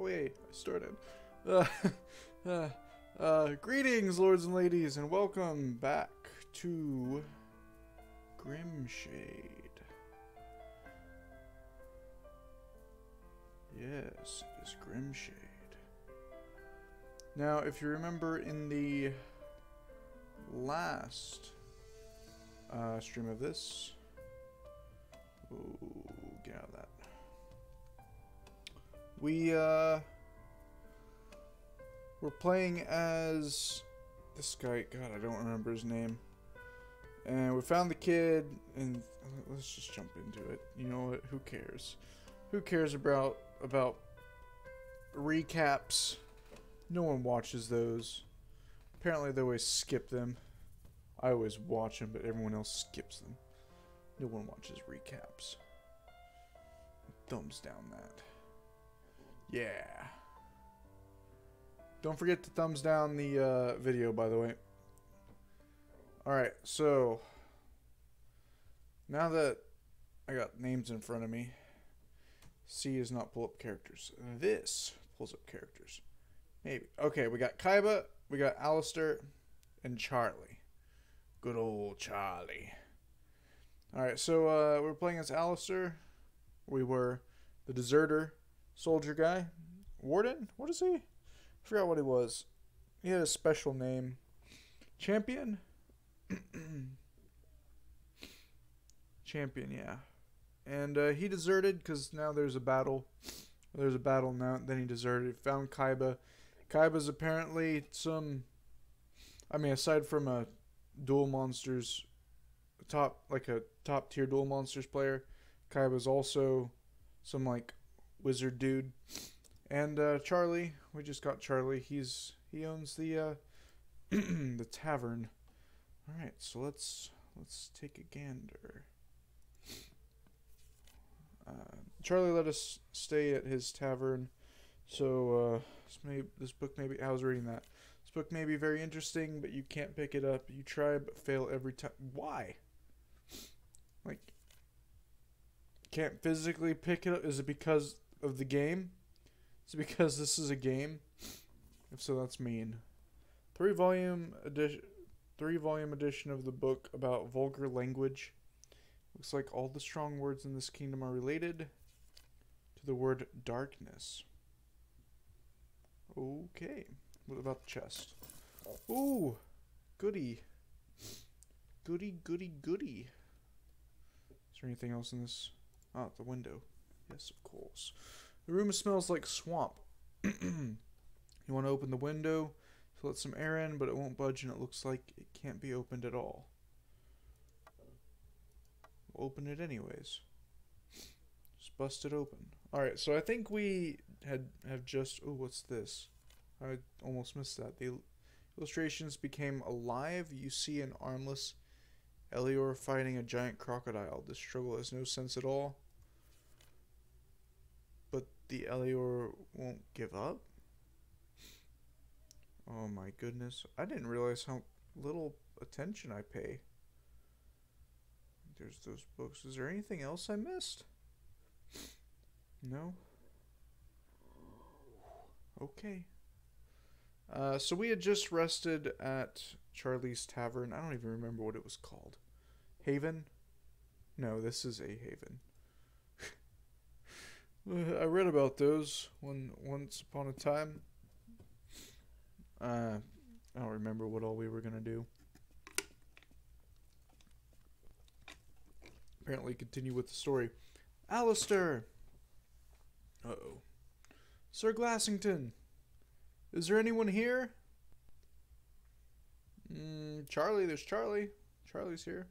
Oh wait, I started. Greetings, lords and ladies, and welcome back to Grimshade. Yes, it is Grimshade. Now, if you remember in the last stream of this, ooh, get out of that. We're playing as this guy. God, I don't remember his name. And we found the kid, and let's just jump into it. You know what? Who cares? Who cares about recaps? No one watches those. Apparently, they always skip them. I always watch them, but everyone else skips them. No one watches recaps. Thumbs down that. Yeah. Don't forget to thumbs down the video, by the way. Alright, so now that I got names in front of me, C is not pull up characters. This pulls up characters. Maybe. Okay, we got Kaiba, we got Alistair, and Charlie. Good old Charlie. Alright, so we're playing as Alistair. We were the deserter soldier guy. Warden? What is he? I forgot what he was. He had a special name. Champion? Champion, yeah. And he deserted because now there's a battle. There's a battle now. Then he deserted. Found Kaiba. Kaiba's apparently some... I mean, aside from a Duel Monsters... top tier Duel Monsters player, Kaiba's also some, like, wizard dude. And Charlie, we just got Charlie. He owns the the tavern. All right, so let's take a gander. Charlie let us stay at his tavern, so this book maybe I was reading that. This book may be very interesting, but you can't pick it up. You try but fail every time. Why? Like, can't physically pick it up? Is it because of the game? Is it because this is a game? If so, that's mean. 3-volume edition of the book about vulgar language. Looks like all the strong words in this kingdom are related to the word darkness. Okay. What about the chest? Ooh, goody. Goody, goody, goody. Is there anything else in this? Oh, the window. Yes, of course. The room smells like swamp. You want to open the window to let some air in, but it won't budge and it looks like it can't be opened at all. We'll open it anyways. Just bust it open. Alright, so I think we have just... Oh, what's this? I almost missed that. The illustrations became alive. You see an armless Elior fighting a giant crocodile. This struggle has no sense at all. But the Elior won't give up? Oh my goodness. I didn't realize how little attention I pay. There's those books. Is there anything else I missed? No? Okay. So we had just rested at Charlie's Tavern. I don't even remember what it was called. Haven? No, this is a haven. I read about those once upon a time. I don't remember what all we were going to do. Apparently continue with the story. Alistair! Uh-oh. Sir Glassington! Is there anyone here? Charlie, there's Charlie. Charlie's here.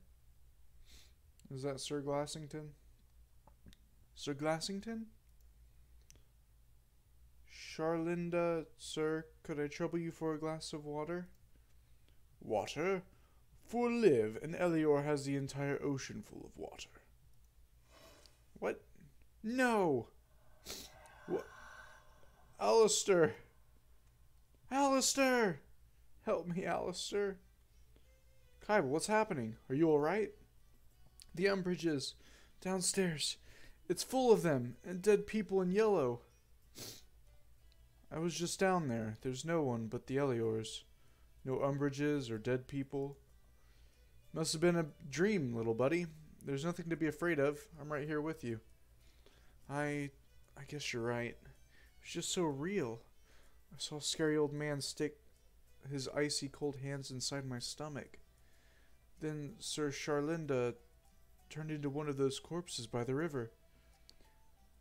Is that Sir Glassington? Sir Glassington? Charlinda, sir, could I trouble you for a glass of water? Water? For live, and Elior has the entire ocean full of water. What? No! What? Alistair! Alistair! Help me, Alistair. Kaiba, what's happening? Are you alright? The umbrages. Downstairs. It's full of them, and dead people in yellow. I was just down there. There's no one but the Eliors. No umbrages or dead people. Must have been a dream, little buddy. There's nothing to be afraid of. I'm right here with you. I guess you're right. It's just so real. I saw a scary old man stick his icy cold hands inside my stomach. Then Sir Charlinda turned into one of those corpses by the river.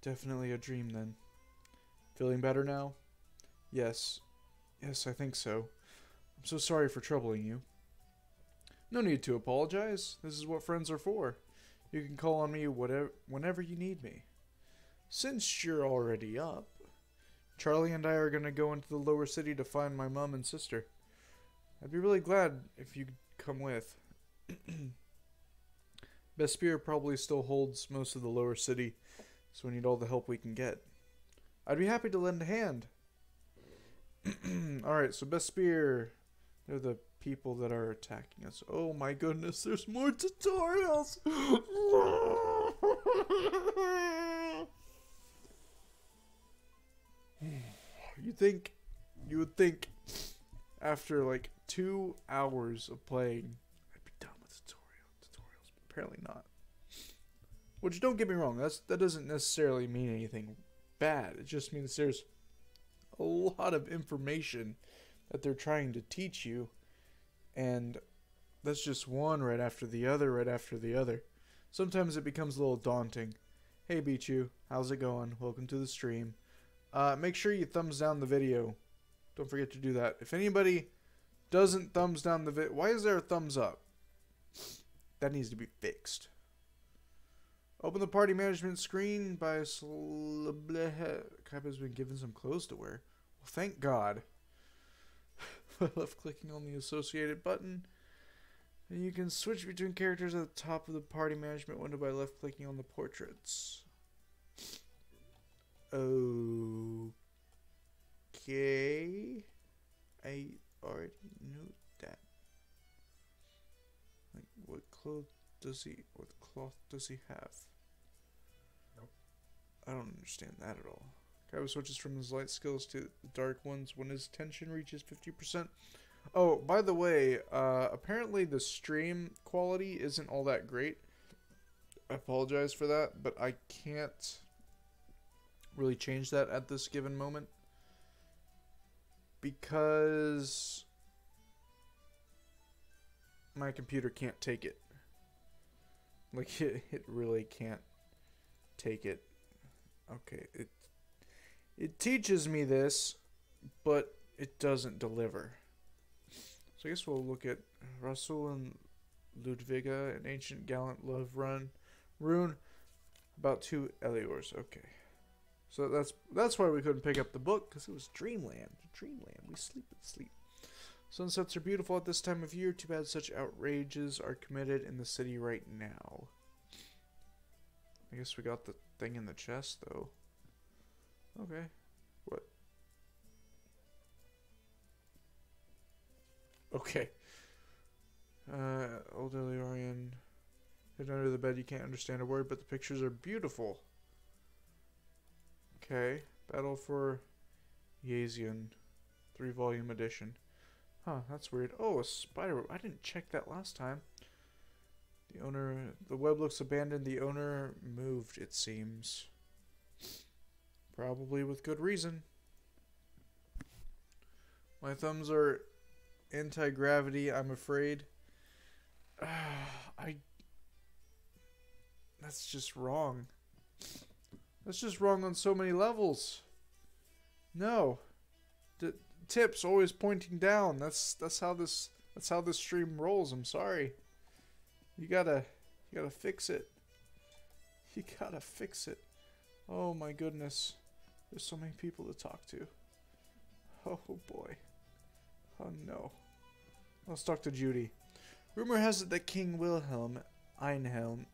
Definitely a dream then. Feeling better now? Yes. Yes, I think so. I'm so sorry for troubling you. No need to apologize. This is what friends are for. You can call on me whenever you need me. Since you're already up, Charlie and I are going to go into the lower city to find my mom and sister. I'd be really glad if you'd come with. Bespire probably still holds most of the lower city, so we need all the help we can get. I'd be happy to lend a hand. Alright, so Bespire, they're the people that are attacking us. Oh my goodness, there's more tutorials! You would think after like 2 hours of playing, I'd be done with tutorials, but apparently not. Which, don't get me wrong, that doesn't necessarily mean anything bad. It just means there's a lot of information that they're trying to teach you, and that's just one right after the other, right after the other. Sometimes it becomes a little daunting. Hey Beachu, how's it going? Welcome to the stream. Make sure you thumbs down the video. Don't forget to do that. If anybody doesn't thumbs down the video, why is there a thumbs up? That needs to be fixed. Open the party management screen by Kappa's been given some clothes to wear. Well, thank God. By left clicking on the associated button. And you can switch between characters at the top of the party management window by left clicking on the portraits. Okay. I already knew that. Like, what cloth does he have? Nope. I don't understand that at all. Kaiba switches from his light skills to the dark ones when his tension reaches 50%. Oh, by the way, apparently the stream quality isn't all that great. I apologize for that, but I can't really change that at this given moment because my computer can't take it. Like, it really can't take it. Okay, it teaches me this, but it doesn't deliver. So I guess we'll look at Rasul and Ludviga, an ancient gallant love rune about 2 Eliors. Okay. So that's why we couldn't pick up the book, because it was Dreamland. Dreamland. We sleep and sleep. Sunsets are beautiful at this time of year. Too bad such outrages are committed in the city right now. I guess we got the thing in the chest, though. Okay. What? Okay. Old Eliorian. Hidden under the bed, you can't understand a word, but the pictures are beautiful. Okay. Battle for Yazian. 3-volume edition. Huh, that's weird. Oh, a spider. I didn't check that last time. The web looks abandoned. The owner moved, it seems. Probably with good reason. My thumbs are anti-gravity, I'm afraid. That's just wrong. That's just wrong on so many levels. No. Tips always pointing down. That's how this stream rolls. I'm sorry. You gotta fix it. You gotta fix it. Oh my goodness. There's so many people to talk to. Oh boy. Oh no. Let's talk to Judy. Rumor has it that King Wilhelm Einheim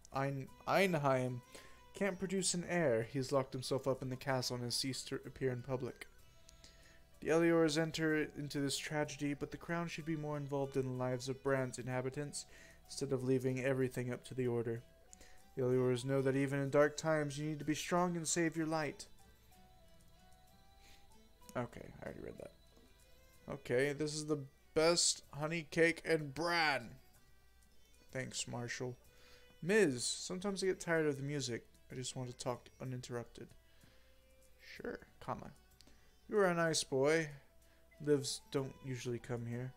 can't produce an heir. He's locked himself up in the castle and has ceased to appear in public. The Eliors enter into this tragedy, but the crown should be more involved in the lives of Brand's inhabitants instead of leaving everything up to the order. The Eliors know that even in dark times you need to be strong and save your light. Okay, I already read that. Okay, this is the best honey cake and bran. Thanks, Marshall. Ms., sometimes I get tired of the music. I just want to talk uninterrupted. Sure, comma. You are a nice boy. Lives don't usually come here.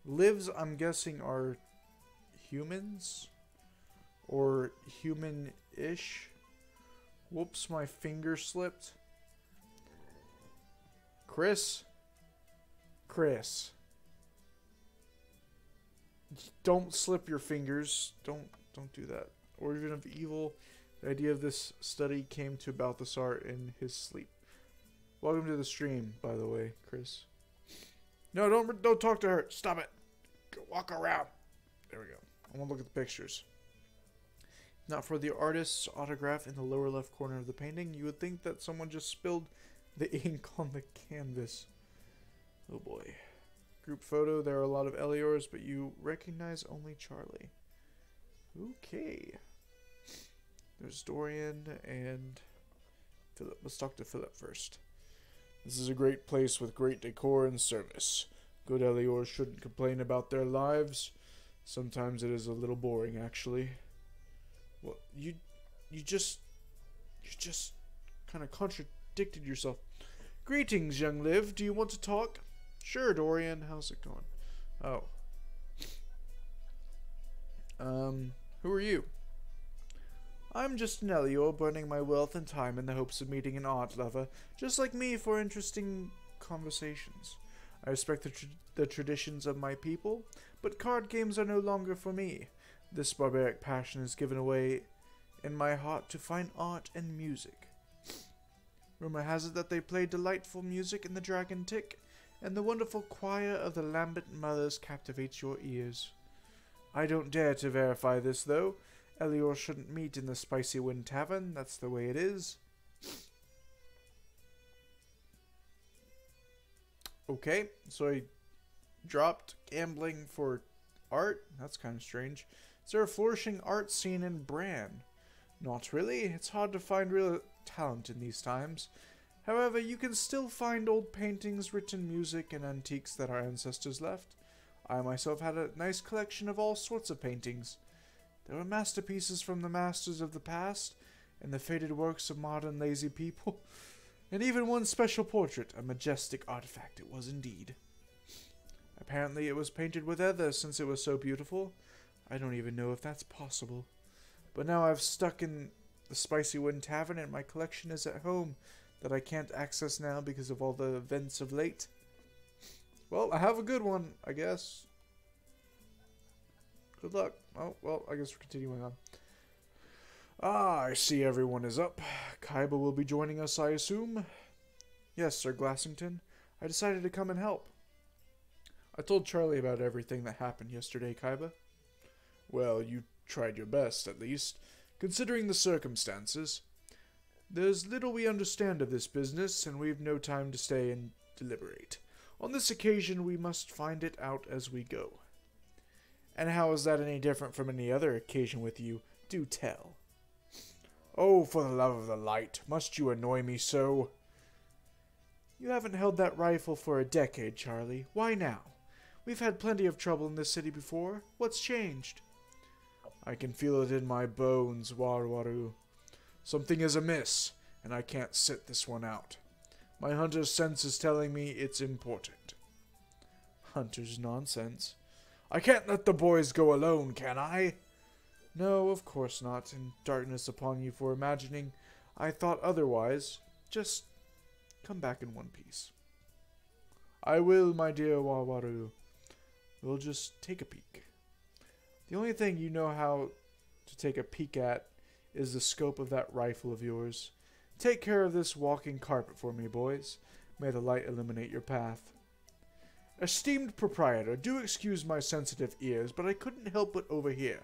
Lives, I'm guessing, are humans? Or human-ish? Whoops, my finger slipped. Chris? Chris. Don't slip your fingers. Don't do that. Origin of Evil. The idea of this study came to Balthasar in his sleep. Welcome to the stream, by the way, Chris. No, don't talk to her. Stop it. Go walk around. There we go. I want to look at the pictures. Not for the artist's autograph in the lower left corner of the painting. You would think that someone just spilled the ink on the canvas. Oh boy. Group photo. There are a lot of Eliors, but you recognize only Charlie. Okay. There's Dorian and Philip. Let's talk to Philip first. This is a great place with great decor and service. Good Eliors shouldn't complain about their lives. Sometimes it is a little boring, actually. Well, you just kind of contradicted yourself. Greetings, young Liv. Do you want to talk? Sure, Dorian. How's it going? Oh. Who are you? I'm just an Elior, burning my wealth and time in the hopes of meeting an art lover, just like me, for interesting conversations. I respect the traditions of my people, but card games are no longer for me. This barbaric passion is given away in my heart to fine art and music. Rumor has it that they play delightful music in the Dragon Tick, and the wonderful choir of the Lambent Mothers captivates your ears. I don't dare to verify this, though. Elior shouldn't meet in the Spicy Wind Tavern. That's the way it is. Okay, so I dropped gambling for art. That's kind of strange. Is there a flourishing art scene in Bran? Not really. It's hard to find real talent in these times. However, you can still find old paintings, written music, and antiques that our ancestors left. I myself had a nice collection of all sorts of paintings. There were masterpieces from the masters of the past, and the faded works of modern lazy people, and even one special portrait, a majestic artifact it was indeed. Apparently it was painted with ether since it was so beautiful. I don't even know if that's possible. But now I've stuck in the Spicy Wind Tavern, and my collection is at home that I can't access now because of all the events of late. Well, I have a good one, I guess. Good luck. Oh, well, I guess we're continuing on. Ah, I see everyone is up. Kaiba will be joining us, I assume? Yes, Sir Glassington. I decided to come and help. I told Charlie about everything that happened yesterday, Kaiba. Well, you tried your best, at least, considering the circumstances. There's little we understand of this business, and we've no time to stay and deliberate. On this occasion, we must find it out as we go. And how is that any different from any other occasion with you? Do tell. Oh, for the love of the light, must you annoy me so? You haven't held that rifle for a decade, Charlie. Why now? We've had plenty of trouble in this city before. What's changed? I can feel it in my bones, Warwaru. Something is amiss, and I can't sit this one out. My hunter's sense is telling me it's important. Hunter's nonsense. I can't let the boys go alone, can I? No, of course not, and darkness upon you for imagining I thought otherwise. Just come back in one piece. I will, my dear Wawaru. We'll just take a peek. The only thing you know how to take a peek at is the scope of that rifle of yours. Take care of this walking carpet for me, boys. May the light illuminate your path. Esteemed proprietor, do excuse my sensitive ears, but I couldn't help but overhear.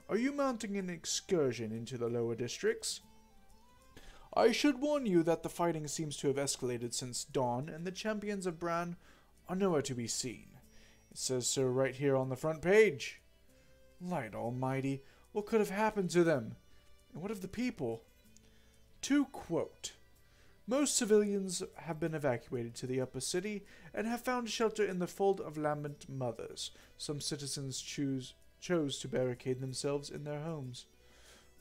Are you mounting an excursion into the lower districts? I should warn you that the fighting seems to have escalated since dawn, and the champions of Bran are nowhere to be seen. It says so right here on the front page. Light almighty, what could have happened to them? And what of the people? To quote, Most civilians have been evacuated to the upper city and have found shelter in the fold of lambent mothers. Some citizens chose to barricade themselves in their homes.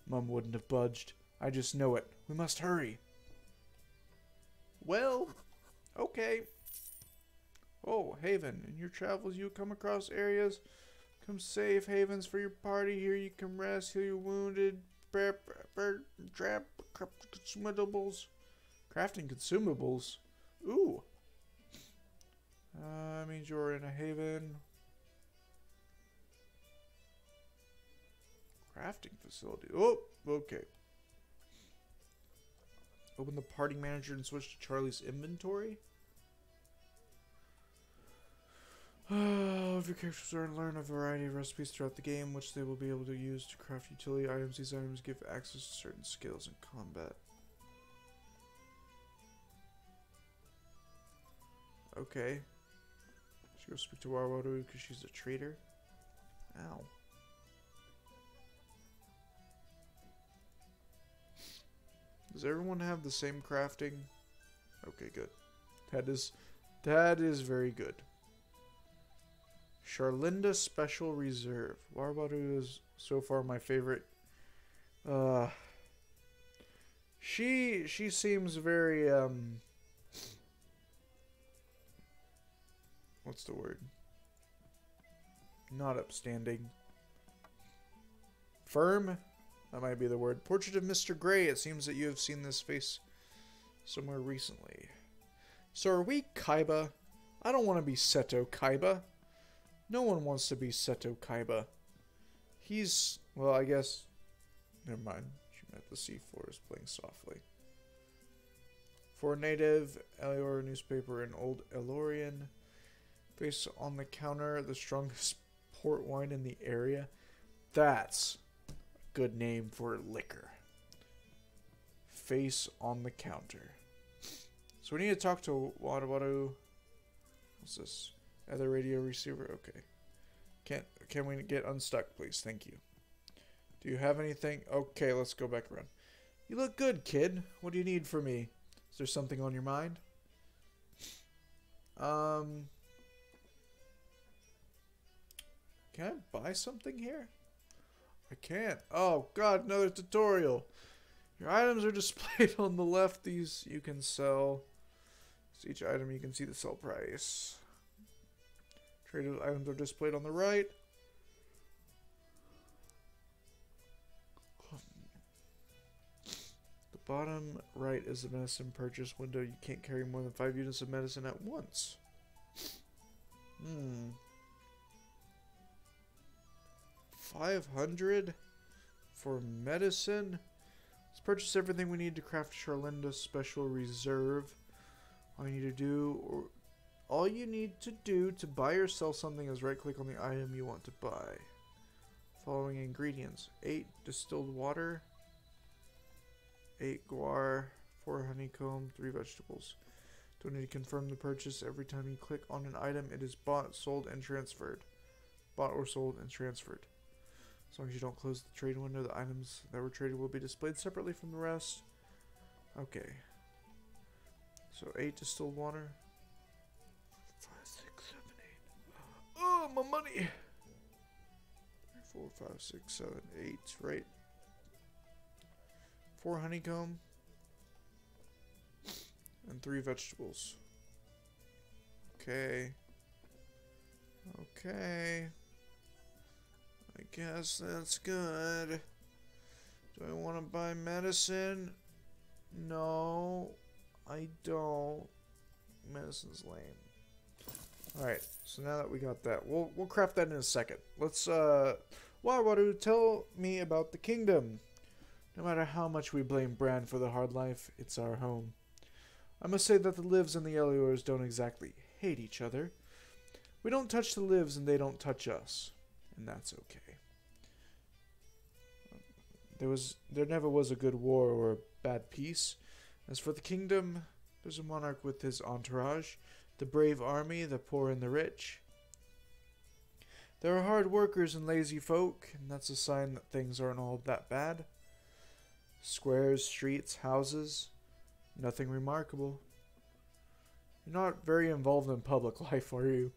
Mum wouldn't have budged. I just know it. We must hurry. Well, okay. Oh, Haven. In your travels, you come across areas. Come safe havens for your party. Here you can rest, heal your wounded, prep, trap, consumables. Crafting consumables? Ooh. Means you're in a haven. Crafting facility. Oh, okay. Open the party manager and switch to Charlie's inventory. If your characters learn a variety of recipes throughout the game, which they will be able to use to craft utility items. These items give access to certain skills in combat. Okay. Should go speak to Warwaru because she's a traitor. Ow. Does everyone have the same crafting? Okay, good. That is very good. Charlinda Special Reserve. Warwaru is so far my favorite. She seems very what's the word? Not upstanding. Firm? That might be the word. Portrait of Mr. Gray. It seems that you have seen this face somewhere recently. So are we Kaiba? I don't want to be Seto Kaiba. No one wants to be Seto Kaiba. He's... well, I guess... never mind. She meant the C4 is playing softly. For a native, Elior newspaper in Old Elorian. Face on the counter, the strongest port wine in the area. That's a good name for liquor. Face on the counter. So we need to talk to Warwaru. What's this? Other radio receiver? Okay. Can we get unstuck, please? Thank you. Do you have anything? Okay, let's go back around. You look good, kid. What do you need from me? Is there something on your mind? Can I buy something here? I can't. Oh, God, another tutorial. Your items are displayed on the left. These you can sell. So each item you can see the sell price. Traded items are displayed on the right. The bottom right is the medicine purchase window. You can't carry more than 5 units of medicine at once. 500 for medicine. Let's purchase everything we need to craft Charlinda Special Reserve. All you need to do to buy or sell something is right click on the item you want to buy. Following ingredients: 8 distilled water, 8 guar, 4 honeycomb, 3 vegetables. Don't need to confirm the purchase. Every time you click on an item, it is bought, sold, and transferred. Bought or sold and transferred. As long as you don't close the trade window, the items that were traded will be displayed separately from the rest. Okay. So 8 distilled water. 5, 6, 7, 8. Oh, my money! 4, 5, 6, 7, 8, right? 4 honeycomb. And 3 vegetables. Okay. Okay. I guess that's good. Do I want to buy medicine? No, I don't. Medicine's lame. Alright, so now that we got that, we'll craft that in a second. Let's, Warwaru, tell me about the kingdom. No matter how much we blame Bran for the hard life, it's our home. I must say that the Livs and the Eliors don't exactly hate each other. We don't touch the Livs and they don't touch us. And that's okay. There never was a good war or a bad peace. As for the kingdom, there's a monarch with his entourage, the brave army, the poor and the rich. There are hard workers and lazy folk, and that's a sign that things aren't all that bad. Squares, streets, houses. Nothing remarkable. You're not very involved in public life, are you?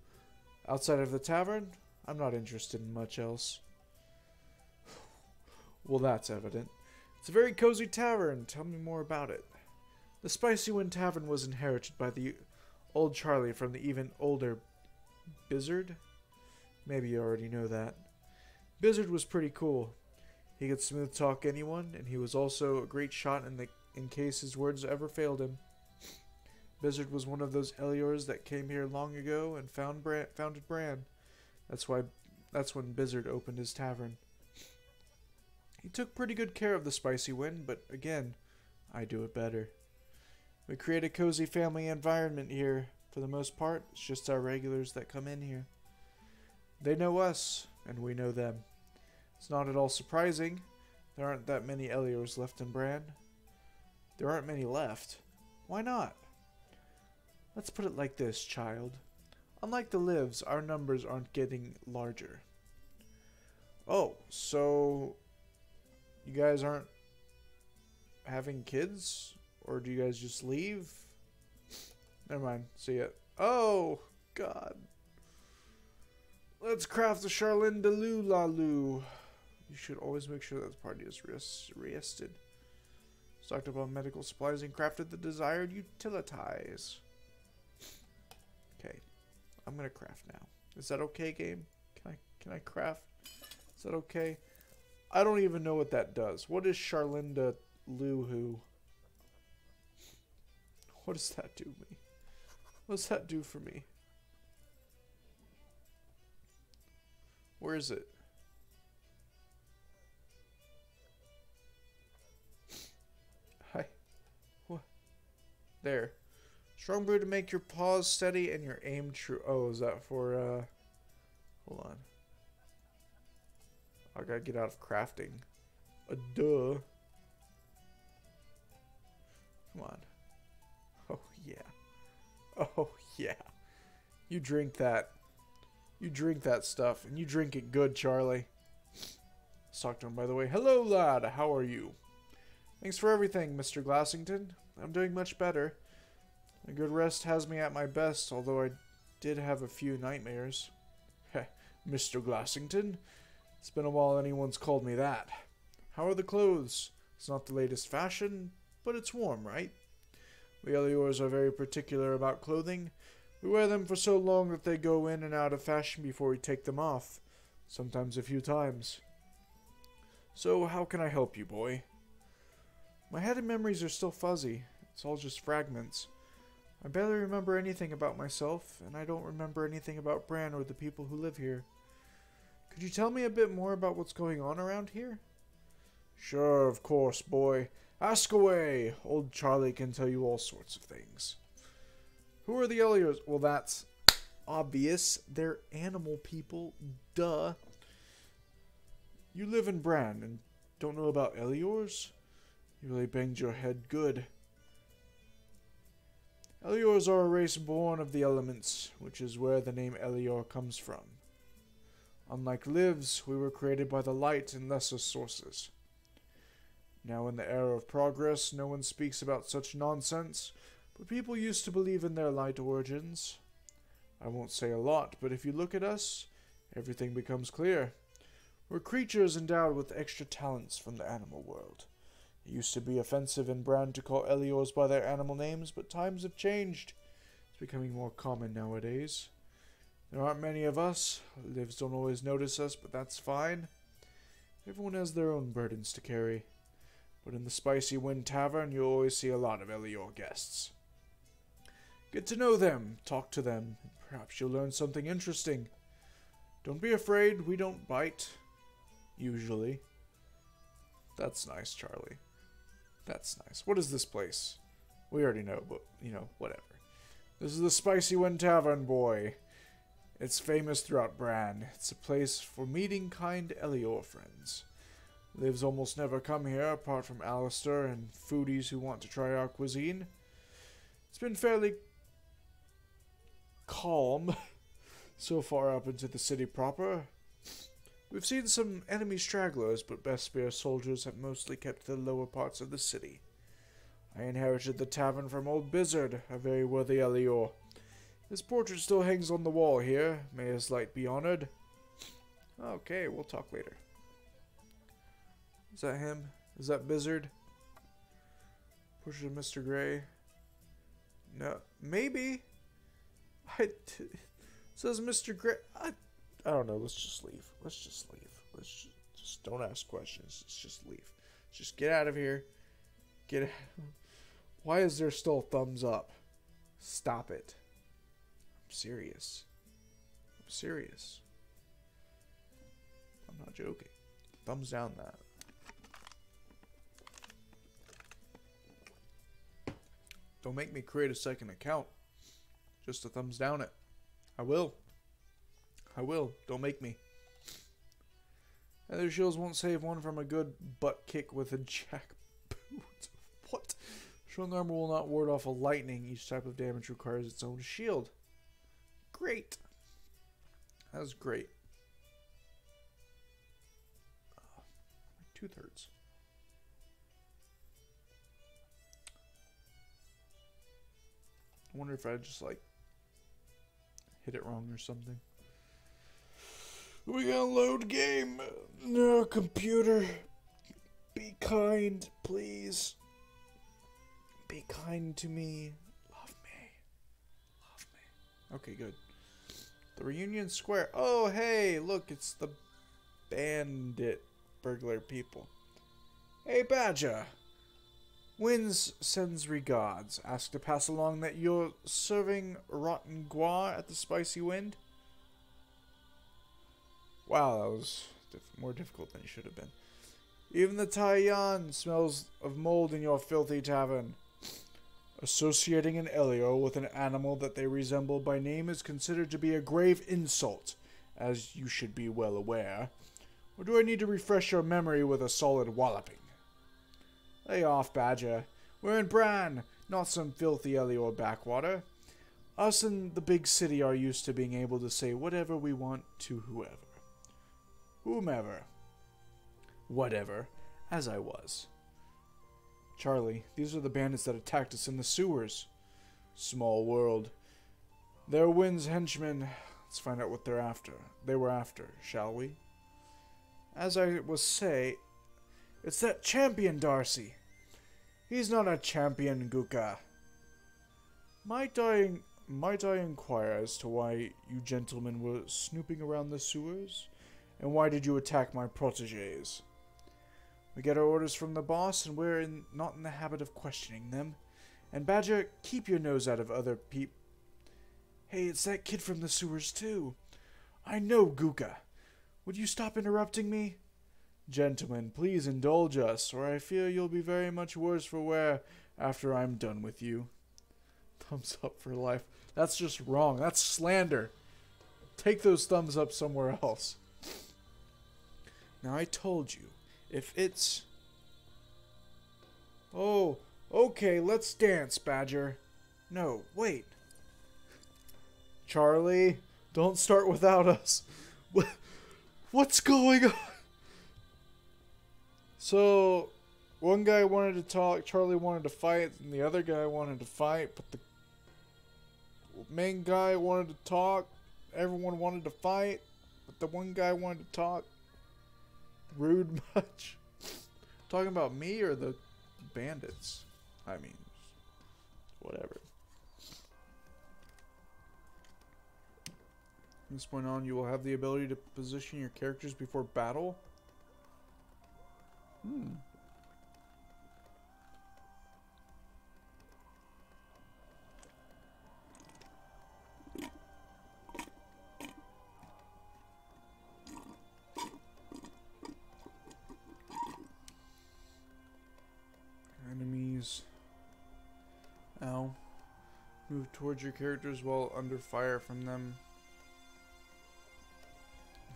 Outside of the tavern, I'm not interested in much else. Well, that's evident. It's a very cozy tavern. Tell me more about it. The Spicy Wind Tavern was inherited by the old Charlie from the even older Bizzard. Maybe you already know that. Bizzard was pretty cool. He could smooth talk anyone, and he was also a great shot in case his words ever failed him. Bizzard was one of those Eliors that came here long ago and founded Bran. That's when Bizzard opened his tavern. He took pretty good care of the Spicy Wind, but again, I do it better. We create a cozy family environment here. For the most part, it's just our regulars that come in here. They know us, and we know them. It's not at all surprising. There aren't that many Eliors left in Bran. There aren't many left. Why not? Let's put it like this, child. Unlike the lives, our numbers aren't getting larger. Oh, so you guys aren't having kids? Or do you guys just leave? Never mind. See ya. Oh, God. Let's craft the Charlene de Lulalu. You should always make sure that the party is rested. Stocked up on medical supplies and crafted the desired utilitize. Okay. I'm gonna craft now. Is that okay, game? Can I craft? Is that okay? I don't even know what that does. What is Charlinda Luhu? What does that do me? What does that do for me? Where is it? Hi. What? There. Strong brew to make your paws steady and your aim true. Oh, is that for, hold on. I gotta get out of crafting. Duh. Come on. Oh, yeah. Oh, yeah. You drink that. You drink that stuff, and you drink it good, Charlie. Stockton, by the way. Hello, lad. How are you? Thanks for everything, Mr. Glassington. I'm doing much better. A good rest has me at my best, although I did have a few nightmares. Heh, Mr. Glassington. It's been a while anyone's called me that. How are the clothes? It's not the latest fashion, but it's warm, right? We Eliors are very particular about clothing. We wear them for so long that they go in and out of fashion before we take them off. Sometimes a few times. So, how can I help you, boy? My head and memories are still fuzzy. It's all just fragments. I barely remember anything about myself, and I don't remember anything about Bran or the people who live here. Could you tell me a bit more about what's going on around here? Sure, of course, boy. Ask away. Old Charlie can tell you all sorts of things. Who are the Eliors? Well, that's obvious. They're animal people. Duh. You live in Bran and don't know about Eliors? You really banged your head good. Eliors are a race born of the elements, which is where the name Elior comes from. Unlike lives, we were created by the light and lesser sources. Now in the era of progress, no one speaks about such nonsense, but people used to believe in their light origins. I won't say a lot, but if you look at us, everything becomes clear. We're creatures endowed with extra talents from the animal world. It used to be offensive in Bran to call Eliors by their animal names, but times have changed. It's becoming more common nowadays. There aren't many of us. Lives don't always notice us, but that's fine. Everyone has their own burdens to carry. But in the Spicy Wind Tavern, you'll always see a lot of Elior guests. Get to know them, talk to them, and perhaps you'll learn something interesting. Don't be afraid, we don't bite. Usually. That's nice, Charlie. That's nice. What is this place? We already know, but, you know, whatever. This is the Spicy Wind Tavern, boy. It's famous throughout Bran. It's a place for meeting kind Elior friends. Lives almost never come here, apart from Alistair and foodies who want to try our cuisine. It's been fairly calm so far up into the city proper. We've seen some enemy stragglers, but Bespier's soldiers have mostly kept to the lower parts of the city. I inherited the tavern from old Bizzard, a very worthy Elior. His portrait still hangs on the wall here. May his light be honored. Okay, we'll talk later. Is that him? Is that Bizzard? Portrait of Mr. Gray? No, maybe. It says Mr. Gray. I don't know. Let's just leave. Let's just leave. Let's just don't ask questions. Let's just leave. Just get out of here. Get out. Why is there still thumbs up? Stop it. I'm serious. I'm serious. I'm not joking. Thumbs down that. Don't make me create a second account. Just a thumbs down it. I will. I will. Don't make me. Other shields won't save one from a good butt kick with a jackboot. What? Strong armor will not ward off a lightning. Each type of damage requires its own shield. Great. That was great. My tooth hurts. I wonder if I just like hit it wrong or something. We gotta load game. No, computer. Be kind, please. Be kind to me. Love me. Love me. Okay, good. The reunion square. Oh, hey, look, it's the bandit burglar people. Hey, Badger. Wins sends regards. Ask to pass along that you're serving rotten guar at the Spicy Wind. Wow, that was more difficult than it should have been. Even the Taiyan smells of mold in your filthy tavern. Associating an Elio with an animal that they resemble by name is considered to be a grave insult, as you should be well aware. Or do I need to refresh your memory with a solid walloping? Lay off, Badger. We're in Bran, not some filthy Elior backwater. Us in the big city are used to being able to say whatever we want to whoever. Whomever. Whatever. As I was. Charlie, these are the bandits that attacked us in the sewers. Small world. They're Wynn's henchmen. Let's find out what they were after, shall we? As I was say, it's that champion Darcy. He's not a champion, Guka. Might I inquire as to why you gentlemen were snooping around the sewers? And why did you attack my protégés? We get our orders from the boss, and we're not in the habit of questioning them. And Badger, keep your nose out of other people. Hey, it's that kid from the sewers, too. I know, Guka. Would you stop interrupting me? Gentlemen, please indulge us, or I fear you'll be very much worse for wear after I'm done with you. Thumbs up for life. That's just wrong. That's slander. Take those thumbs up somewhere else. Now, I told you, if it's... Oh, okay, let's dance, Badger. No, wait. Charlie, don't start without us. What's going on? So, one guy wanted to talk, Charlie wanted to fight, and the other guy wanted to fight, but the main guy wanted to talk, everyone wanted to fight, but the one guy wanted to talk. Rude much? Talking about me or the bandits? I mean, whatever. From this point on, you will have the ability to position your characters before battle. Enemies. Ow. Move towards your characters while under fire from them.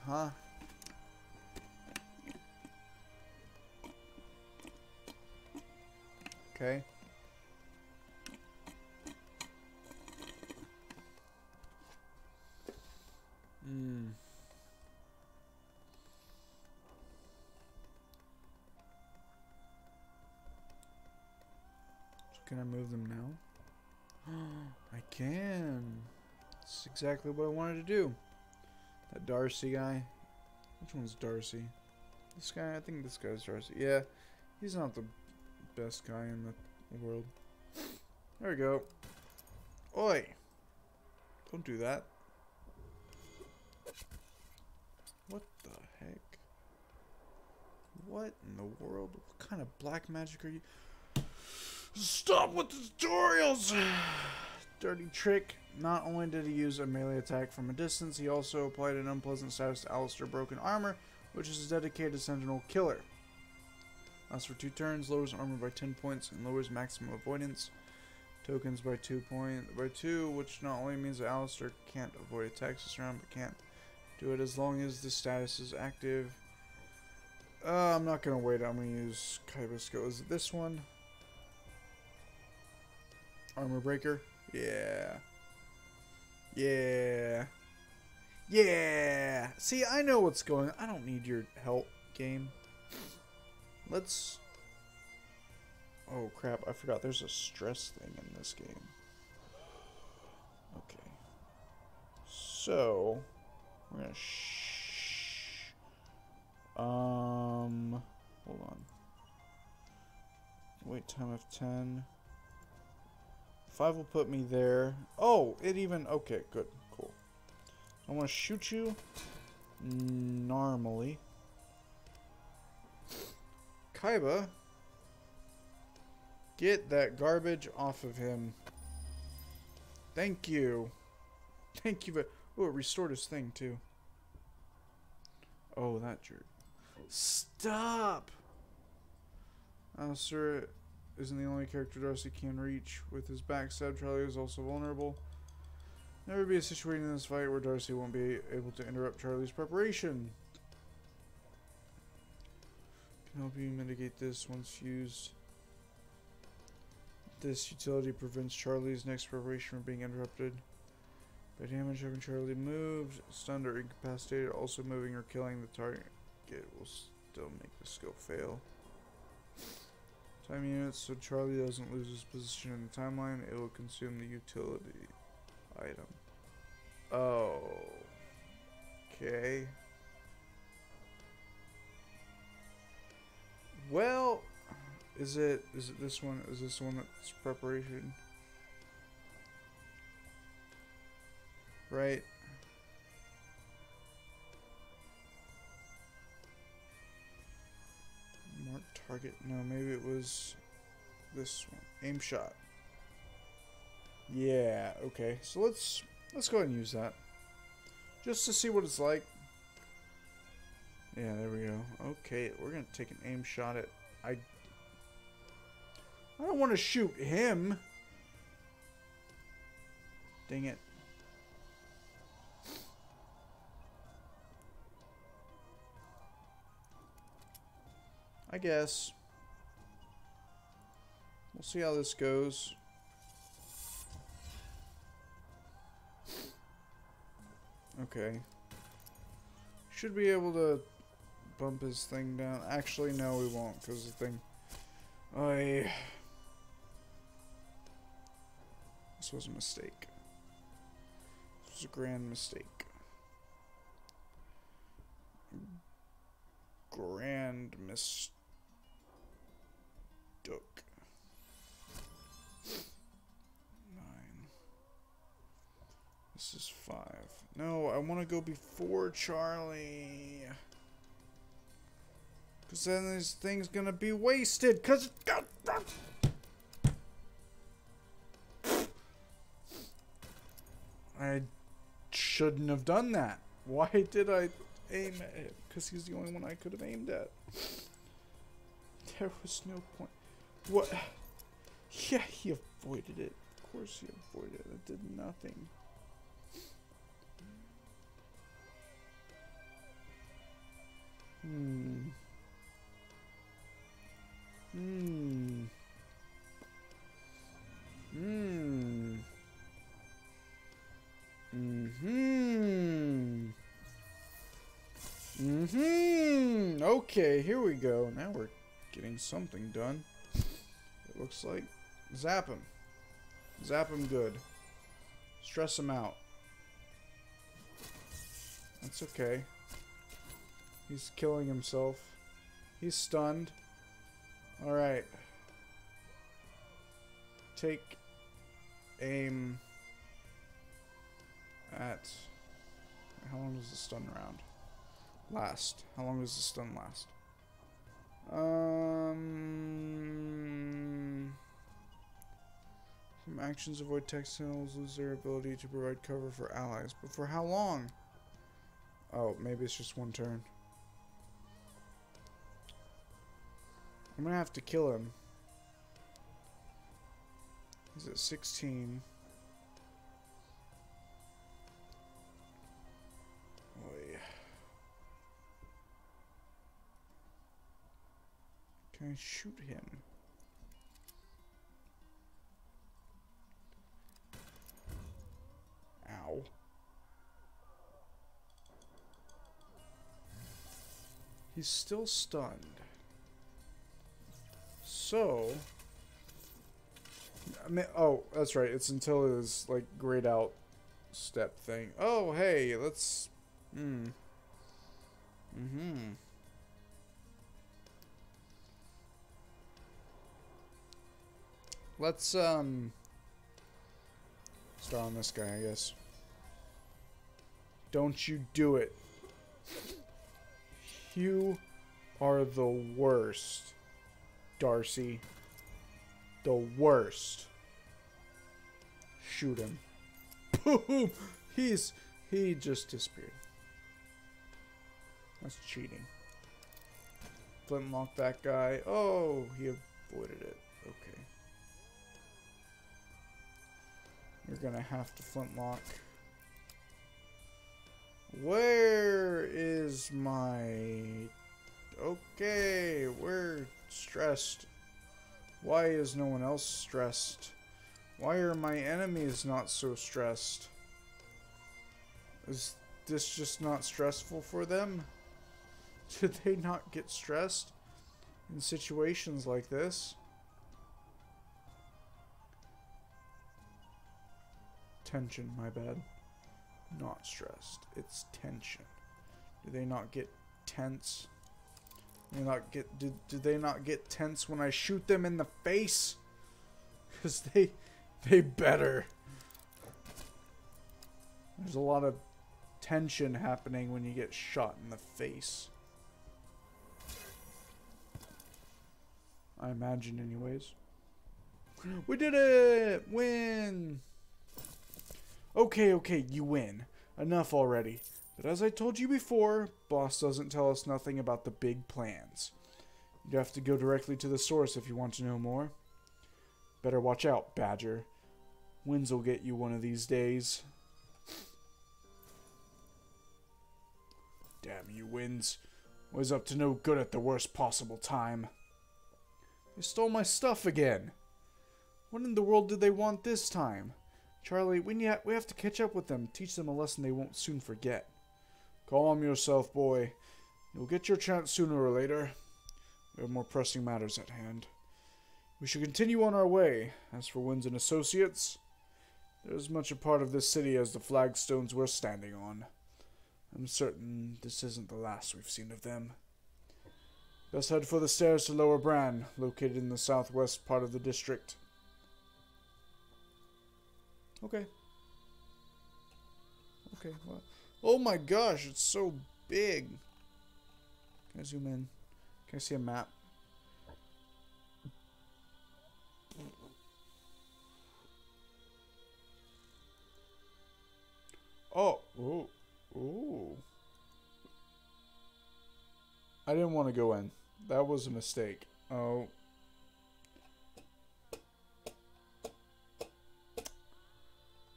Huh? Okay. Can I move them now? I can. That's exactly what I wanted to do. That Darcy guy. Which one's Darcy? This guy? I think this guy's Darcy. Yeah, he's not the best guy in the world. There we go. Oi! Don't do that. What the heck? What in the world? What kind of black magic are you? Stop with the tutorials! Dirty trick. Not only did he use a melee attack from a distance, he also applied an unpleasant status to Alistair's broken armor, which is a dedicated sentinel killer. Lasts for 2 turns, lowers armor by 10 points, and lowers maximum avoidance tokens by 2, which not only means that Alistair can't avoid attacks this round, but can't do it as long as the status is active. I'm not gonna wait. I'm gonna use Kaiba's skill. Is it this one? Armor breaker. Yeah. Yeah. Yeah. See, I know what's going on. I don't need your help, game. Let's... Oh, crap. I forgot there's a stress thing in this game. Okay. So, we're gonna hold on. Wait time of 10. 5 will put me there. Oh, it even... Okay, good. Cool. I want to shoot you normally. Kaiba, get that garbage off of him. Thank you. Thank you. Oh, it restored his thing, too. Oh, that jerk. Stop! Sir isn't the only character Darcy can reach. With his backstab, Charlie is also vulnerable. Never be a situation in this fight where Darcy won't be able to interrupt Charlie's preparation. Can help you mitigate this once used. This utility prevents Charlie's next preparation from being interrupted by damage having Charlie moved, stunned, or incapacitated. Also, moving or killing the target will still make the skill fail. Time units, so Charlie doesn't lose his position in the timeline. It will consume the utility item. Oh. Okay. Well, is it this one? Is this the one that's preparation? Right. Mark target. No, maybe it was this one. Aim shot. Yeah, okay. So let's go ahead and use that. Just to see what it's like. Yeah, there we go. Okay, we're gonna take an aim shot at I don't want to shoot him. Dang it. I guess. We'll see how this goes. Okay. Should be able to bump his thing down. Actually, no, we won't, because the thing... This was a mistake. This was a grand mistake. Grand mistook. 9. This is 5. No, I want to go before Charlie. Because then this thing's going to be wasted. Because... I shouldn't have done that. Why did I aim at him? Because he's the only one I could have aimed at. There was no point. What? Yeah, he avoided it. Of course he avoided it. It did nothing. Okay, here we go. Now we're getting something done. It looks like. Zap him. Zap him good. Stress him out. That's okay. He's killing himself. He's stunned. Alright. Take aim at... How long does the stun round last? How long does the stun last? Some actions avoid text signals lose their ability to provide cover for allies. But for how long? Oh, maybe it's just one turn. I'm gonna have to kill him. He's at 16. Oy. Can I shoot him? Ow. He's still stunned. So... I mean, oh, that's right. It's until his, like, grayed out step thing. Oh, hey, let's... Let's, start on this guy, I guess. Don't you do it. You are the worst, Darcy. The worst. Shoot him. Boom! He just disappeared. That's cheating. Flintlock that guy. Oh, he avoided it. Okay. You're gonna have to flintlock. Where is my... Okay, we're stressed. Why is no one else stressed? Why are my enemies not so stressed? Is this just not stressful for them? Did they not get stressed in situations like this? Tension, my bad. Not stressed. It's tension. Do they not get tense? Do they not get tense when I shoot them in the face? Because they better. There's a lot of tension happening when you get shot in the face. I imagine anyways. We did it! Win! Okay, you win. Enough already. But as I told you before, boss doesn't tell us nothing about the big plans. You have to go directly to the source if you want to know more. Better watch out, Badger. Winds will get you one of these days. Damn you, Winds. Was up to no good at the worst possible time. They stole my stuff again. What in the world did they want this time? Charlie, we have to catch up with them. Teach them a lesson they won't soon forget. Calm yourself, boy. You'll get your chance sooner or later. We have more pressing matters at hand. We should continue on our way. As for Winds and Associates, they're as much a part of this city as the flagstones we're standing on. I'm certain this isn't the last we've seen of them. Best head for the stairs to Lower Bran, located in the southwest part of the district. Okay. Okay, well. Oh my gosh, it's so big. Can I zoom in? Can I see a map? Oh, ooh, ooh. I didn't want to go in. That was a mistake. Oh.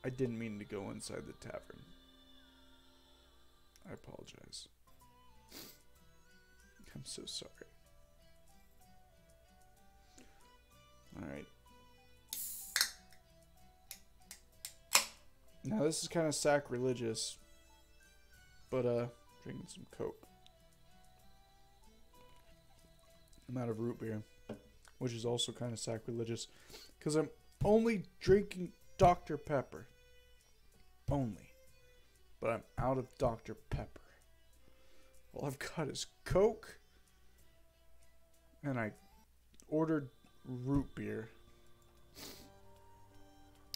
I didn't mean to go inside the tavern. I apologize. I'm so sorry. Alright. Now this is kind of sacrilegious. But, drinking some Coke. I'm out of root beer. which is also kind of sacrilegious, because I'm only drinking Dr. Pepper. Only. But I'm out of Dr. Pepper. All I've got is Coke, and I ordered root beer.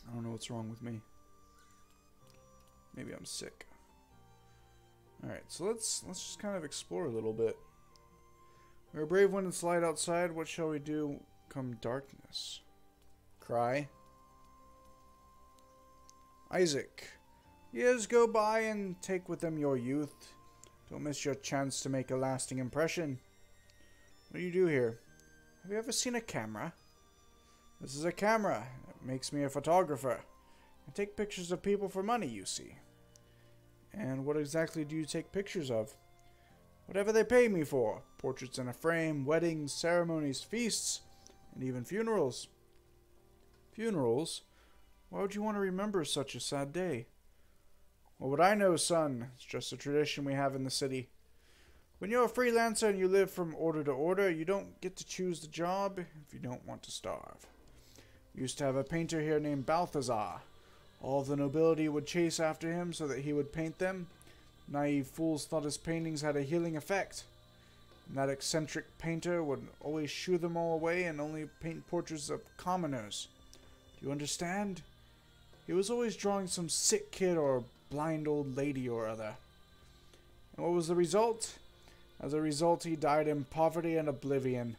I don't know what's wrong with me. Maybe I'm sick. Alright, so let's just kind of explore a little bit. We're brave when it's light outside. What shall we do come darkness? Cry. Isaac. Years go by and take with them your youth. Don't miss your chance to make a lasting impression. What do you do here? Have you ever seen a camera? This is a camera. It makes me a photographer. I take pictures of people for money, you see. And what exactly do you take pictures of? Whatever they pay me for. Portraits in a frame, weddings, ceremonies, feasts, and even funerals. Funerals? Why would you want to remember such a sad day? Well, what I know, son, it's just a tradition we have in the city. When you're a freelancer and you live from order to order, you don't get to choose the job if you don't want to starve. We used to have a painter here named Balthazar. All of the nobility would chase after him so that he would paint them. Naive fools thought his paintings had a healing effect. And that eccentric painter would always shoo them all away and only paint portraits of commoners. Do you understand? He was always drawing some sick kid or blind old lady or other. And what was the result? As a result, he died in poverty and oblivion.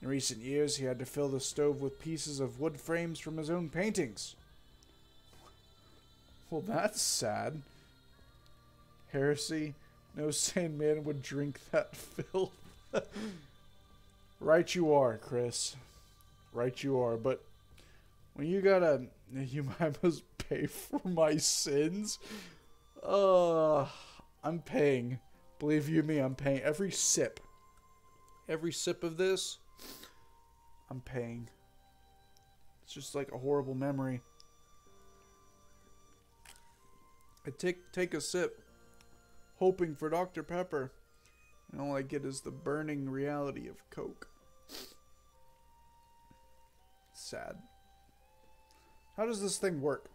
In recent years, he had to fill the stove with pieces of wood frames from his own paintings. Well, that's sad. Heresy. No sane man would drink that filth. Right you are, Chris. Right you are. But when you gotta... You must pay for my sins. I'm paying. Believe you me, I'm paying. Every sip. Every sip of this, I'm paying. It's just like a horrible memory. I take a sip, hoping for Dr. Pepper, and all I get is the burning reality of Coke. Sad. How does this thing work?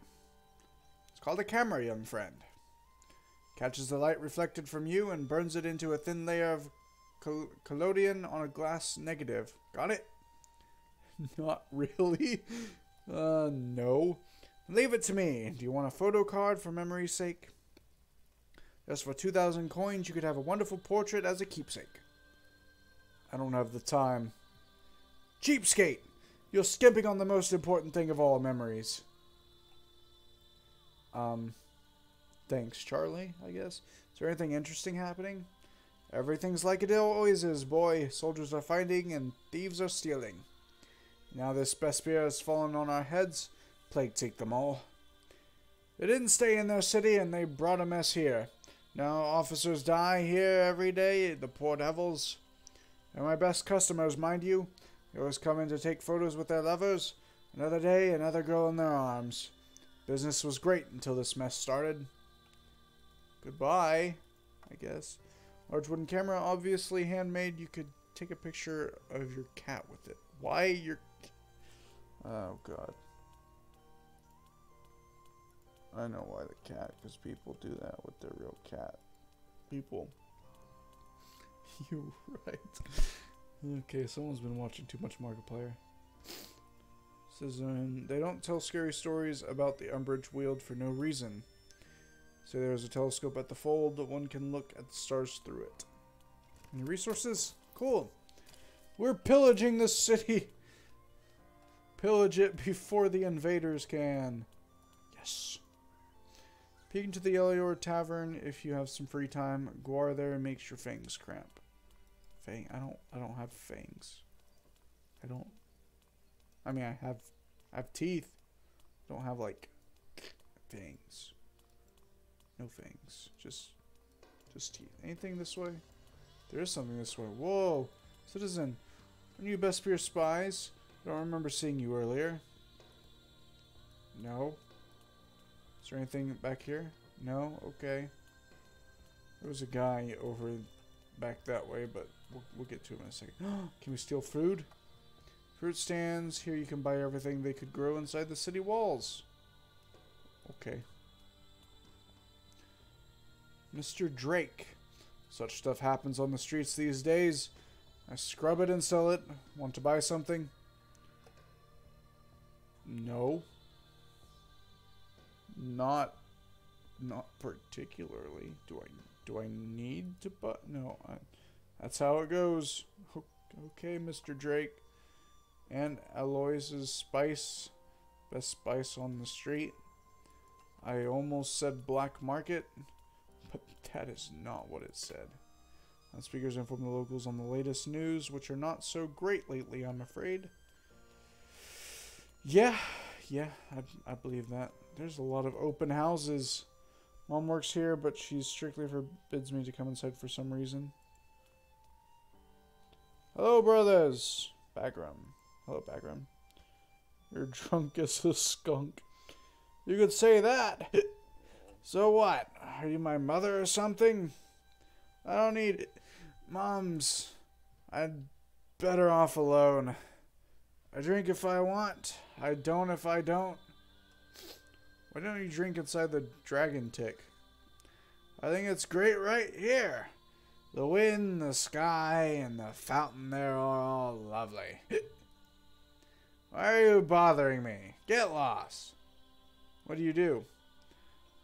It's called a camera, young friend. Catches the light reflected from you and burns it into a thin layer of collodion on a glass negative. Got it? Not really. No. Leave it to me. Do you want a photo card for memory's sake? Just for 2,000 coins, you could have a wonderful portrait as a keepsake. I don't have the time. Cheapskate! You're skimping on the most important thing of all, memories. Thanks, Charlie, I guess. Is there anything interesting happening? Everything's like it always is, boy. Soldiers are fighting and thieves are stealing. Now this Bespia has fallen on our heads. Plague take them all. They didn't stay in their city and they brought a mess here. Now officers die here every day, the poor devils. They're my best customers, mind you. They always come in to take photos with their lovers. Another day, another girl in their arms. Business was great until this mess started. Goodbye, I guess. Large wooden camera, obviously handmade. You could take a picture of your cat with it. Why your... Oh, God. I know why the cat, because people do that with their real cat. People. You're right. Okay, someone's been watching too much Markiplier. Says, they don't tell scary stories about the umbrage wield for no reason. So there's a telescope at the fold that one can look at the stars through it. Any resources? Cool. We're pillaging this city. Pillage it before the invaders can. Yes. Peek into the Elior Tavern if you have some free time. Guar there and makes your fangs cramp. Fang? I don't have fangs. I mean, I have teeth. I don't have, like, fangs. No fangs. Just teeth. Anything this way? There is something this way. Whoa! Citizen, aren't you Bespia spies? I don't remember seeing you earlier. No. Is there anything back here? No? Okay. There was a guy over back that way, but we'll get to him in a second. Can we steal food? Fruit stands. Here you can buy everything they could grow inside the city walls. Okay. Mr. Drake. Such stuff happens on the streets these days. I scrub it and sell it. Want to buy something? No. Not particularly. Do I need to buy? No. That's how it goes. Okay, Mr. Drake. And Aloys's spice. Best spice on the street. I almost said black market, but that is not what it said. Speakers inform the locals on the latest news, which are not so great lately, I'm afraid. Yeah, I believe that. There's a lot of open houses. Mom works here, but she strictly forbids me to come inside for some reason. Hello, brothers. Bagram. Hello, Bagram. You're drunk as a skunk. You could say that. So what? Are you my mother or something? I don't need it. Moms. I'm better off alone. I drink if I want. I don't if I don't. Why don't you drink inside the dragon tick? I think it's great right here. The wind, the sky, and the fountain there are all lovely. Why are you bothering me? Get lost. What do you do?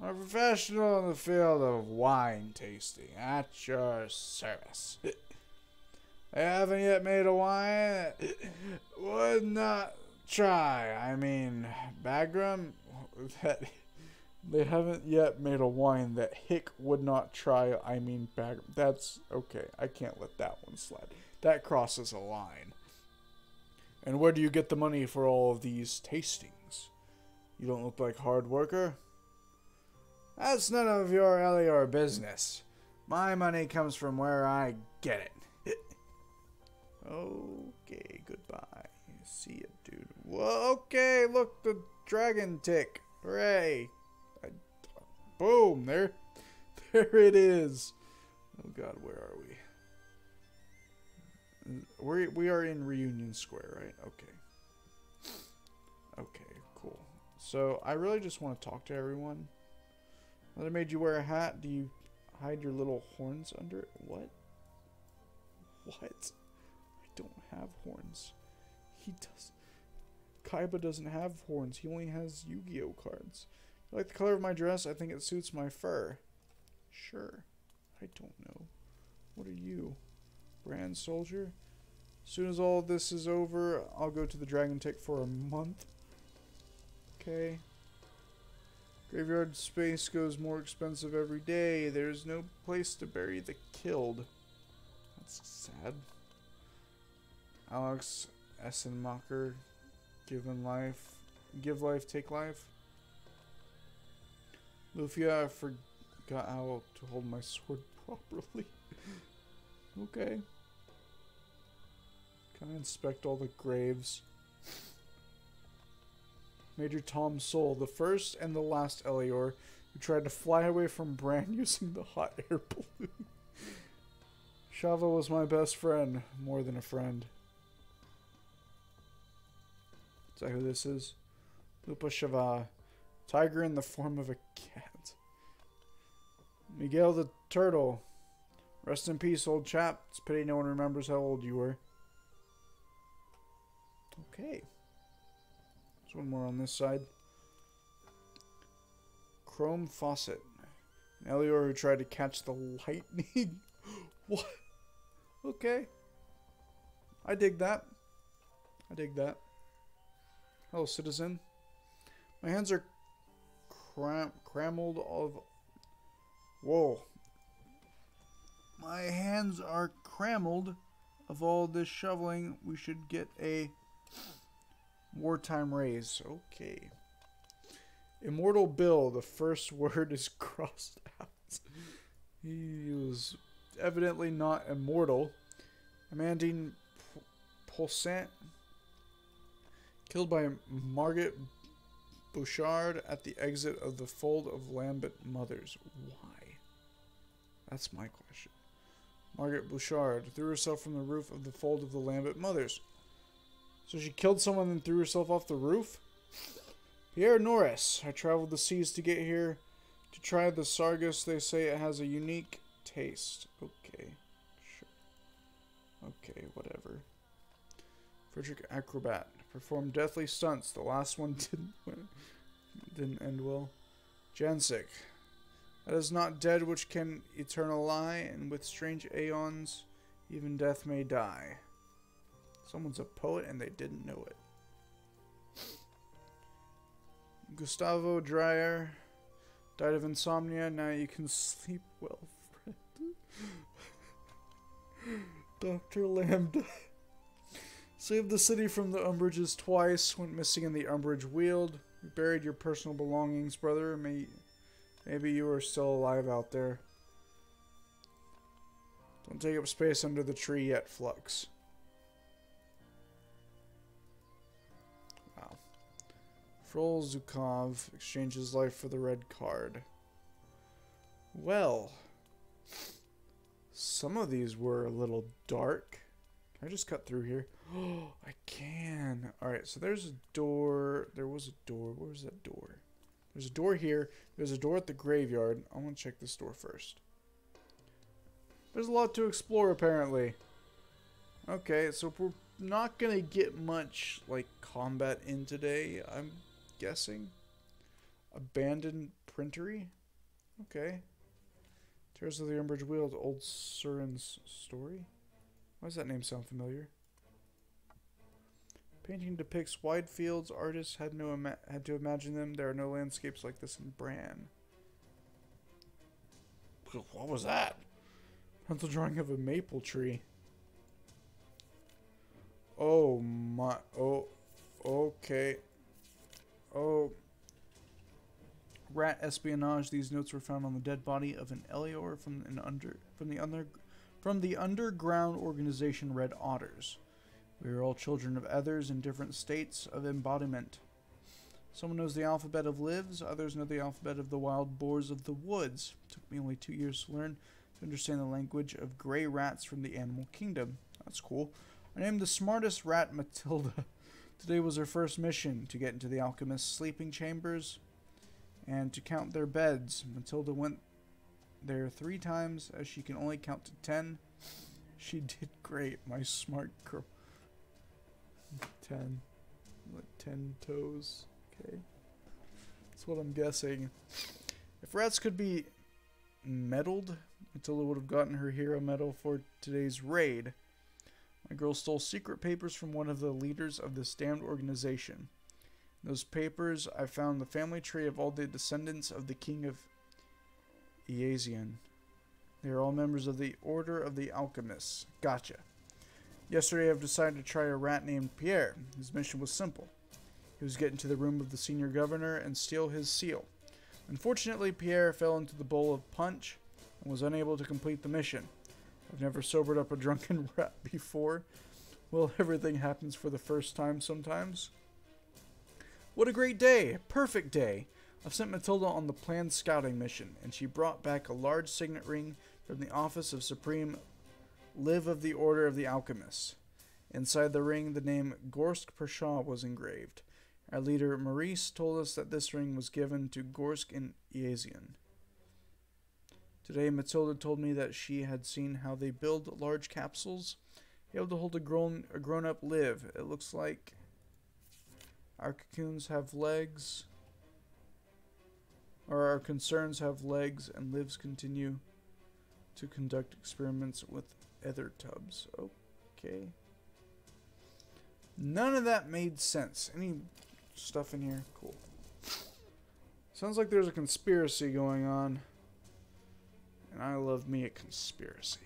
I'm a professional in the field of wine tasting. At your service. I haven't yet made a wine that would not try. I mean, Bagram, that they haven't yet made a wine that Hick would not try. I mean, Bagram. That's okay. I can't let that one slide. That crosses a line. And where do you get the money for all of these tastings? You don't look like a hard worker. That's none of your Elior business. My money comes from where I get it. Okay, goodbye. See ya, dude. Whoa, okay, look, the dragon tick. Hooray. Boom, there it is. Oh god, where are we? We are in Reunion Square, right? Okay. Okay, cool. So, I really just want to talk to everyone. Well, they made you wear a hat. Do you hide your little horns under it? What? What? I don't have horns. He does. Kaiba doesn't have horns. He only has Yu-Gi-Oh cards. You like the color of my dress? I think it suits my fur. Sure. I don't know. What are you? Brand soldier? As soon as all of this is over, I'll go to the Dragon Tick for a month. Okay. Graveyard space goes more expensive every day. There's no place to bury the killed. That's sad. Alex Essenmacher, give life, take life. Lufia, I forgot how to hold my sword properly. Okay. Can I inspect all the graves? Major Tom Soul, the first and the last Elior who tried to fly away from Bran using the hot air balloon. Shava was my best friend, more than a friend. Is that who this is? Lupa Shava. Tiger in the form of a cat. Miguel the Turtle. Rest in peace, old chap. It's a pity no one remembers how old you were. Okay. There's one more on this side. Chrome Faucet. An Elior who tried to catch the lightning. What? Okay. I dig that. I dig that. Hello, citizen. My hands are crammeled of... Whoa. My hands are crammeled of all this shoveling. We should get a wartime raise. Okay. Immortal Bill. The first word is crossed out. He was evidently not immortal. Amandine Pulsant. Killed by Margaret Bouchard at the exit of the fold of Lambert Mothers. Why? That's my question. Margaret Bouchard threw herself from the roof of the fold of the Lambert Mothers. So she killed someone and threw herself off the roof? Pierre Norris. I traveled the seas to get here to try the Sargus. They say it has a unique taste. Okay. Sure. Okay, whatever. Frederick Acrobat. Performed deathly stunts. The last one didn't end well. Jansik. That is not dead which can eternal lie, and with strange aeons, even death may die. Someone's a poet and they didn't know it. Gustavo Dreyer died of insomnia. Now you can sleep well, friend. Dr. Lambda saved the city from the Umbridges twice. Went missing in the Umbridge Weald. You buried your personal belongings, brother. Maybe you are still alive out there. Don't take up space under the tree yet, Flux. Wow. Frol Zukov exchanges life for the red card. Well, some of these were a little dark. Can I just cut through here? Oh, I can. Alright, so there's a door. There was a door. Where's that door? There's a door here. There's a door at the graveyard. I want to check this door first. There's a lot to explore, apparently. Okay, so we're not going to get much, like, combat in today, I'm guessing. Abandoned printery? Okay. Tears of the Umbridge Weald, Old Surin's story? Why does that name sound familiar? Painting depicts wide fields. Artists had to imagine them. There are no landscapes like this in Bran. What was that? Pencil drawing of a maple tree. Oh my. Oh. Okay. Oh. Rat espionage. These notes were found on the dead body of an Elior from the underground organization Red Otters. We are all children of others in different states of embodiment. Someone knows the alphabet of lives, others know the alphabet of the wild boars of the woods. It took me only 2 years to learn to understand the language of gray rats from the animal kingdom. That's cool. I named the smartest rat Matilda. Today was her first mission, to get into the alchemist's sleeping chambers and to count their beds. Matilda went there 3 times, as she can only count to 10. She did great, my smart girl. 10. Like 10 toes. Okay. That's what I'm guessing. If rats could be medaled, Matilda would have gotten her hero medal for today's raid. My girl stole secret papers from one of the leaders of this damned organization. In those papers, I found the family tree of all the descendants of the king of Easian. They are all members of the Order of the Alchemists. Gotcha. Yesterday, I've decided to try a rat named Pierre. His mission was simple. He was to get into the room of the senior governor and steal his seal. Unfortunately, Pierre fell into the bowl of punch and was unable to complete the mission. I've never sobered up a drunken rat before. Well, everything happens for the first time sometimes. What a great day! Perfect day! I've sent Matilda on the planned scouting mission, and she brought back a large signet ring from the office of Supreme Live of the Order of the Alchemists. Inside the ring, the name Gorsk Pershaw was engraved. Our leader, Maurice, told us that this ring was given to Gorsk in Easian. Today, Matilda told me that she had seen how they build large capsules, able to hold a grown-up live. It looks like our cocoons have legs, or our concerns have legs, and lives continue to conduct experiments with ether tubs. Okay. None of that made sense. Any stuff in here? Cool. Sounds like there's a conspiracy going on. And I love me a conspiracy.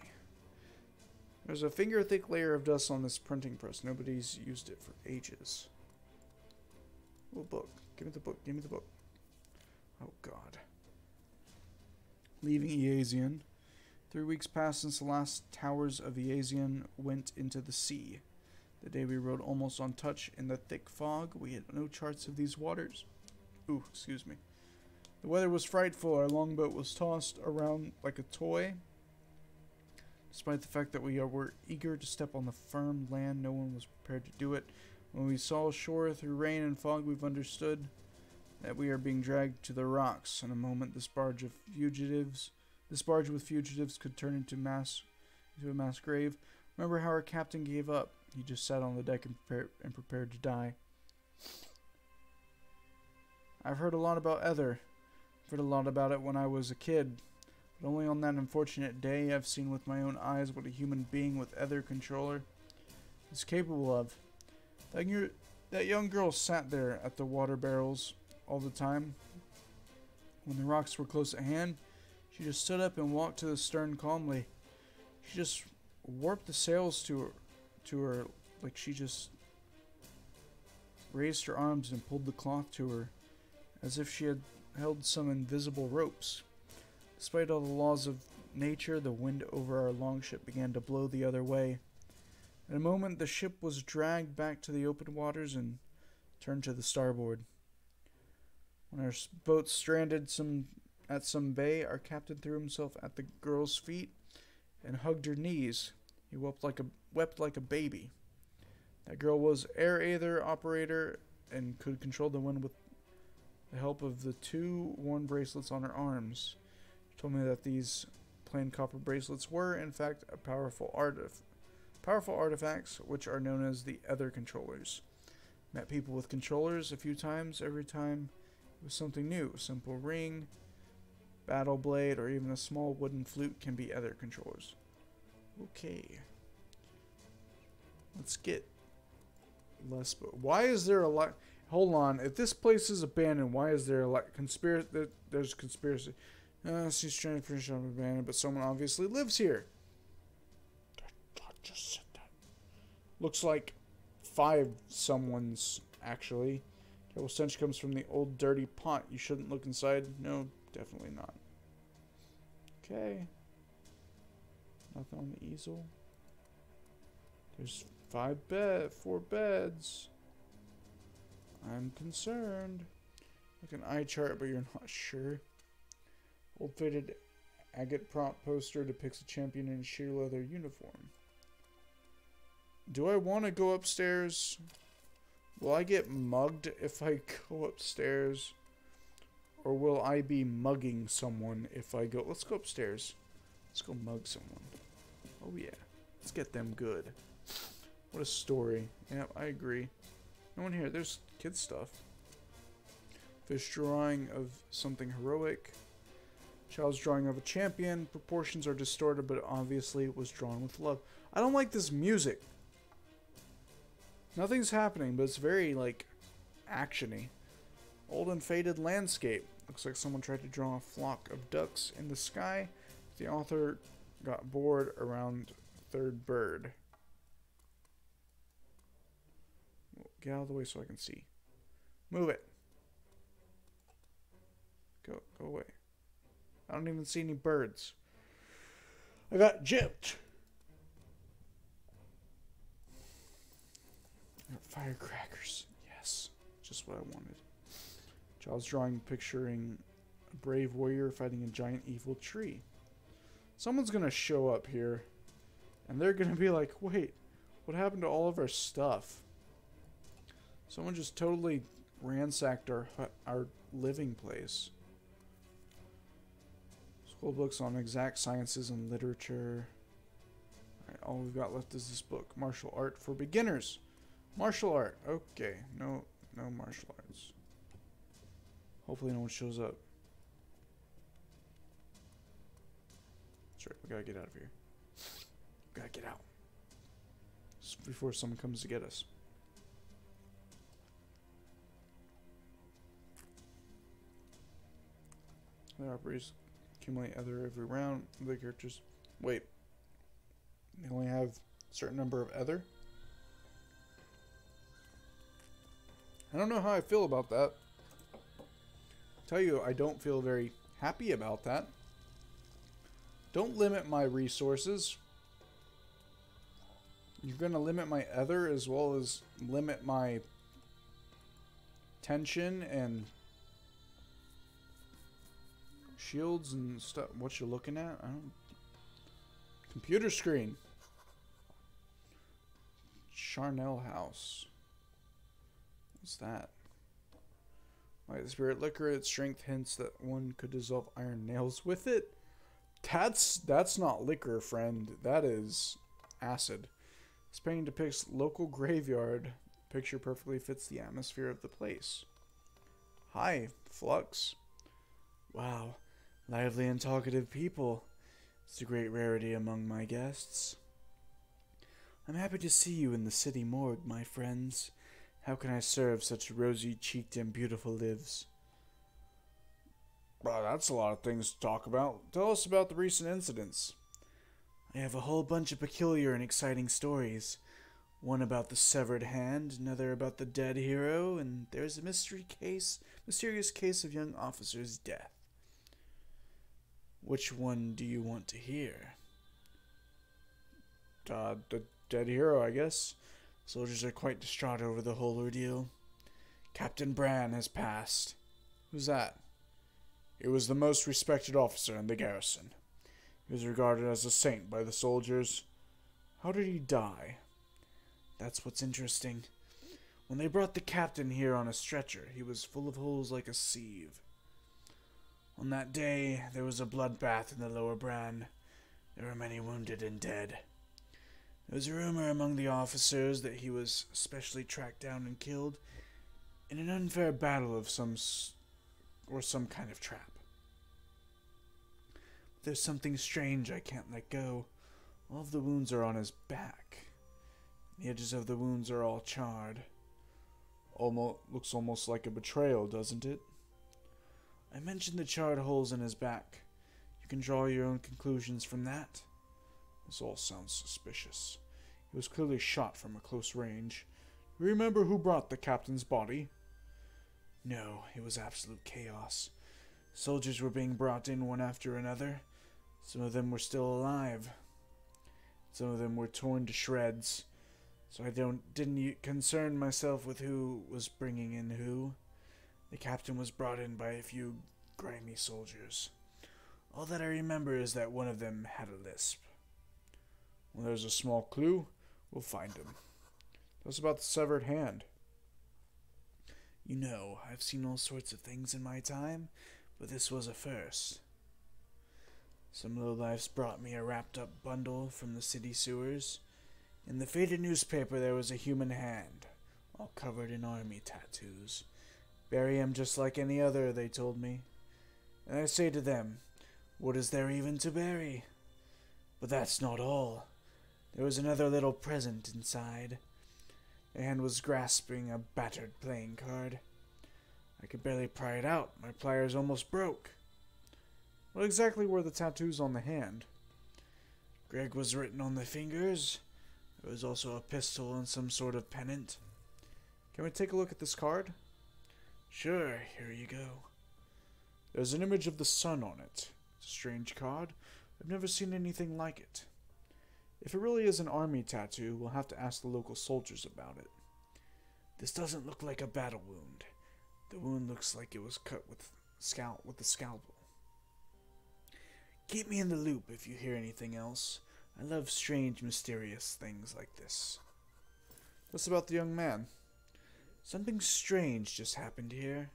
There's a finger-thick layer of dust on this printing press. Nobody's used it for ages. Oh, book. Give me the book. Give me the book. Oh, God. Leaving Easian. 3 weeks passed since the last towers of Easian went into the sea. The day we rode almost untouched in the thick fog, we had no charts of these waters. Ooh, excuse me. The weather was frightful. Our longboat was tossed around like a toy. Despite the fact that we were eager to step on the firm land, no one was prepared to do it. When we saw shore through rain and fog, we've understood that we are being dragged to the rocks. In a moment, this barge with fugitives could turn into a mass grave. Remember how our captain gave up? He just sat on the deck and prepared to die. I've heard a lot about Ether. I've heard a lot about it when I was a kid. But only on that unfortunate day I've seen with my own eyes what a human being with Ether controller is capable of. That young girl sat there at the water barrels all the time. When the rocks were close at hand, she just stood up and walked to the stern calmly. She just warped the sails to her like she just raised her arms and pulled the cloth to her, as if she had held some invisible ropes. Despite all the laws of nature, the wind over our longship began to blow the other way. In a moment, the ship was dragged back to the open waters and turned to the starboard. When our boat stranded at some bay, our captain threw himself at the girl's feet and hugged her knees. He wept like a baby. That girl was air aether operator and could control the wind with the help of the 2 worn bracelets on her arms. She told me that these plain copper bracelets were, in fact, a powerful artifacts, which are known as the Ether controllers. Met people with controllers a few times. Every time it was something new. A simple ring, battle blade, or even a small wooden flute can be Ether controllers. Okay. Let's get less. Why is there a lot? Hold on. If this place is abandoned, why is there a lot? There's conspiracy. She's trying to finish up abandoned, but someone obviously lives here. I just said that. Looks like 5 someone's, actually. Terrible stench comes from the old dirty pot. You shouldn't look inside. No, definitely not. Okay. Nothing on the easel. There's 4 beds. I'm concerned. Like an eye chart, but you're not sure. Old faded agate prop poster depicts a champion in a sheer leather uniform. Do I want to go upstairs? Will I get mugged if I go upstairs? Or will I be mugging someone if I go... Let's go upstairs. Let's go mug someone. Oh yeah. Let's get them good. What a story. Yeah, I agree. No one here. There's kid stuff. Fish drawing of something heroic. Child's drawing of a champion. Proportions are distorted, but obviously it was drawn with love. I don't like this music. Nothing's happening, but it's very, like, action-y. Old and faded landscape. Looks like someone tried to draw a flock of ducks in the sky. The author got bored around third bird. Get out of the way so I can see. Move it. Go away. I don't even see any birds. I got gypped. Firecrackers. Yes. Just what I wanted. Child's drawing picturing a brave warrior fighting a giant evil tree. Someone's going to show up here. And they're going to be like, wait, what happened to all of our stuff? Someone just totally ransacked our living place. School books on exact sciences and literature. Alright, all we've got left is this book. Martial art for beginners. Martial art. Okay. No martial arts. Hopefully no one shows up. That's right. We gotta get out of here. We gotta get out. Just before someone comes to get us. The operators accumulate Ether every round. The characters. Wait. They only have a certain number of Ether? I don't know how I feel about that. I tell you, I don't feel very happy about that. Don't limit my resources. You're going to limit my Ether as well as limit my tension and shields and stuff. What you're looking at? I don't. Computer screen. Charnel House. What's that? Light spirit liquor. Its strength hints that one could dissolve iron nails with it. That's not liquor, friend. That is acid. This painting depicts local graveyard. Picture perfectly fits the atmosphere of the place. Hi, Flux. Wow, lively and talkative people. It's a great rarity among my guests. I'm happy to see you in the city morgue, my friends. How can I serve such rosy-cheeked and beautiful lives? Well, that's a lot of things to talk about. Tell us about the recent incidents. I have a whole bunch of peculiar and exciting stories. One about the severed hand, another about the dead hero, and there's a mysterious case of young officer's death. Which one do you want to hear? The dead hero, I guess. Soldiers are quite distraught over the whole ordeal. Captain Bran has passed. Who's that? He was the most respected officer in the garrison. He was regarded as a saint by the soldiers. How did he die? That's what's interesting. When they brought the captain here on a stretcher, he was full of holes like a sieve. On that day, there was a bloodbath in the lower Bran. There were many wounded and dead. There was a rumor among the officers that he was specially tracked down and killed in an unfair battle of some kind of trap. But there's something strange I can't let go. All of the wounds are on his back. The edges of the wounds are all charred. Looks almost like a betrayal, doesn't it? I mentioned the charred holes in his back. You can draw your own conclusions from that. This all sounds suspicious. He was clearly shot from a close range. Do you remember who brought the captain's body? No, it was absolute chaos. Soldiers were being brought in one after another. Some of them were still alive. Some of them were torn to shreds. So I didn't concern myself with who was bringing in who. The captain was brought in by a few grimy soldiers. All that I remember is that one of them had a lisp. Well, there's a small clue. We'll find him. Tell us about the severed hand. You know, I've seen all sorts of things in my time, but this was a first. Some lowlifes brought me a wrapped-up bundle from the city sewers. In the faded newspaper there was a human hand, all covered in army tattoos. Bury him just like any other, they told me. And I say to them, what is there even to bury? But that's not all. There was another little present inside. The hand was grasping a battered playing card. I could barely pry it out. My pliers almost broke. What exactly were the tattoos on the hand? Greg was written on the fingers. There was also a pistol and some sort of pennant. Can we take a look at this card? Sure, here you go. There's an image of the sun on it. It's a strange card. I've never seen anything like it. If it really is an army tattoo, we'll have to ask the local soldiers about it. This doesn't look like a battle wound. The wound looks like it was cut with a scalpel. Keep me in the loop if you hear anything else. I love strange, mysterious things like this. What's about the young man? Something strange just happened here.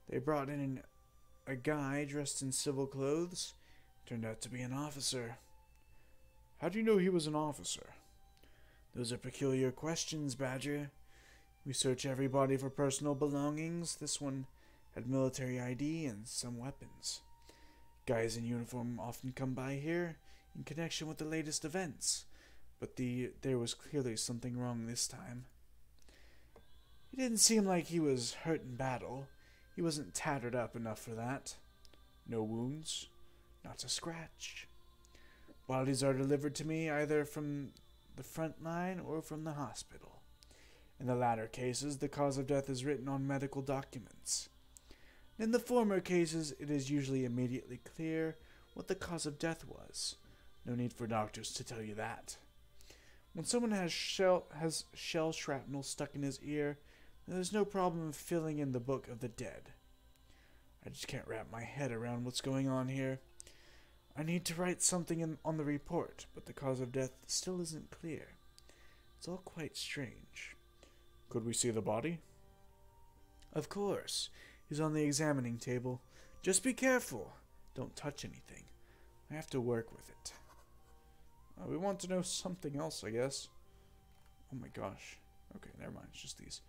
They brought in a guy dressed in civil clothes. Turned out to be an officer. How do you know he was an officer? Those are peculiar questions, Badger. We search everybody for personal belongings. This one had military ID and some weapons. Guys in uniform often come by here in connection with the latest events, but there was clearly something wrong this time. It didn't seem like he was hurt in battle. He wasn't tattered up enough for that. No wounds, not a scratch. Bodies are delivered to me either from the front line or from the hospital. In the latter cases, the cause of death is written on medical documents. In the former cases, it is usually immediately clear what the cause of death was. No need for doctors to tell you that. When someone has shell shrapnel stuck in his ear, there's no problem filling in the book of the dead. I just can't wrap my head around what's going on here. I need to write something on the report, but the cause of death still isn't clear. It's all quite strange. Could we see the body? Of course. He's on the examining table. Just be careful. Don't touch anything. I have to work with it. We want to know something else, I guess. Oh my gosh. Okay, never mind. It's just these.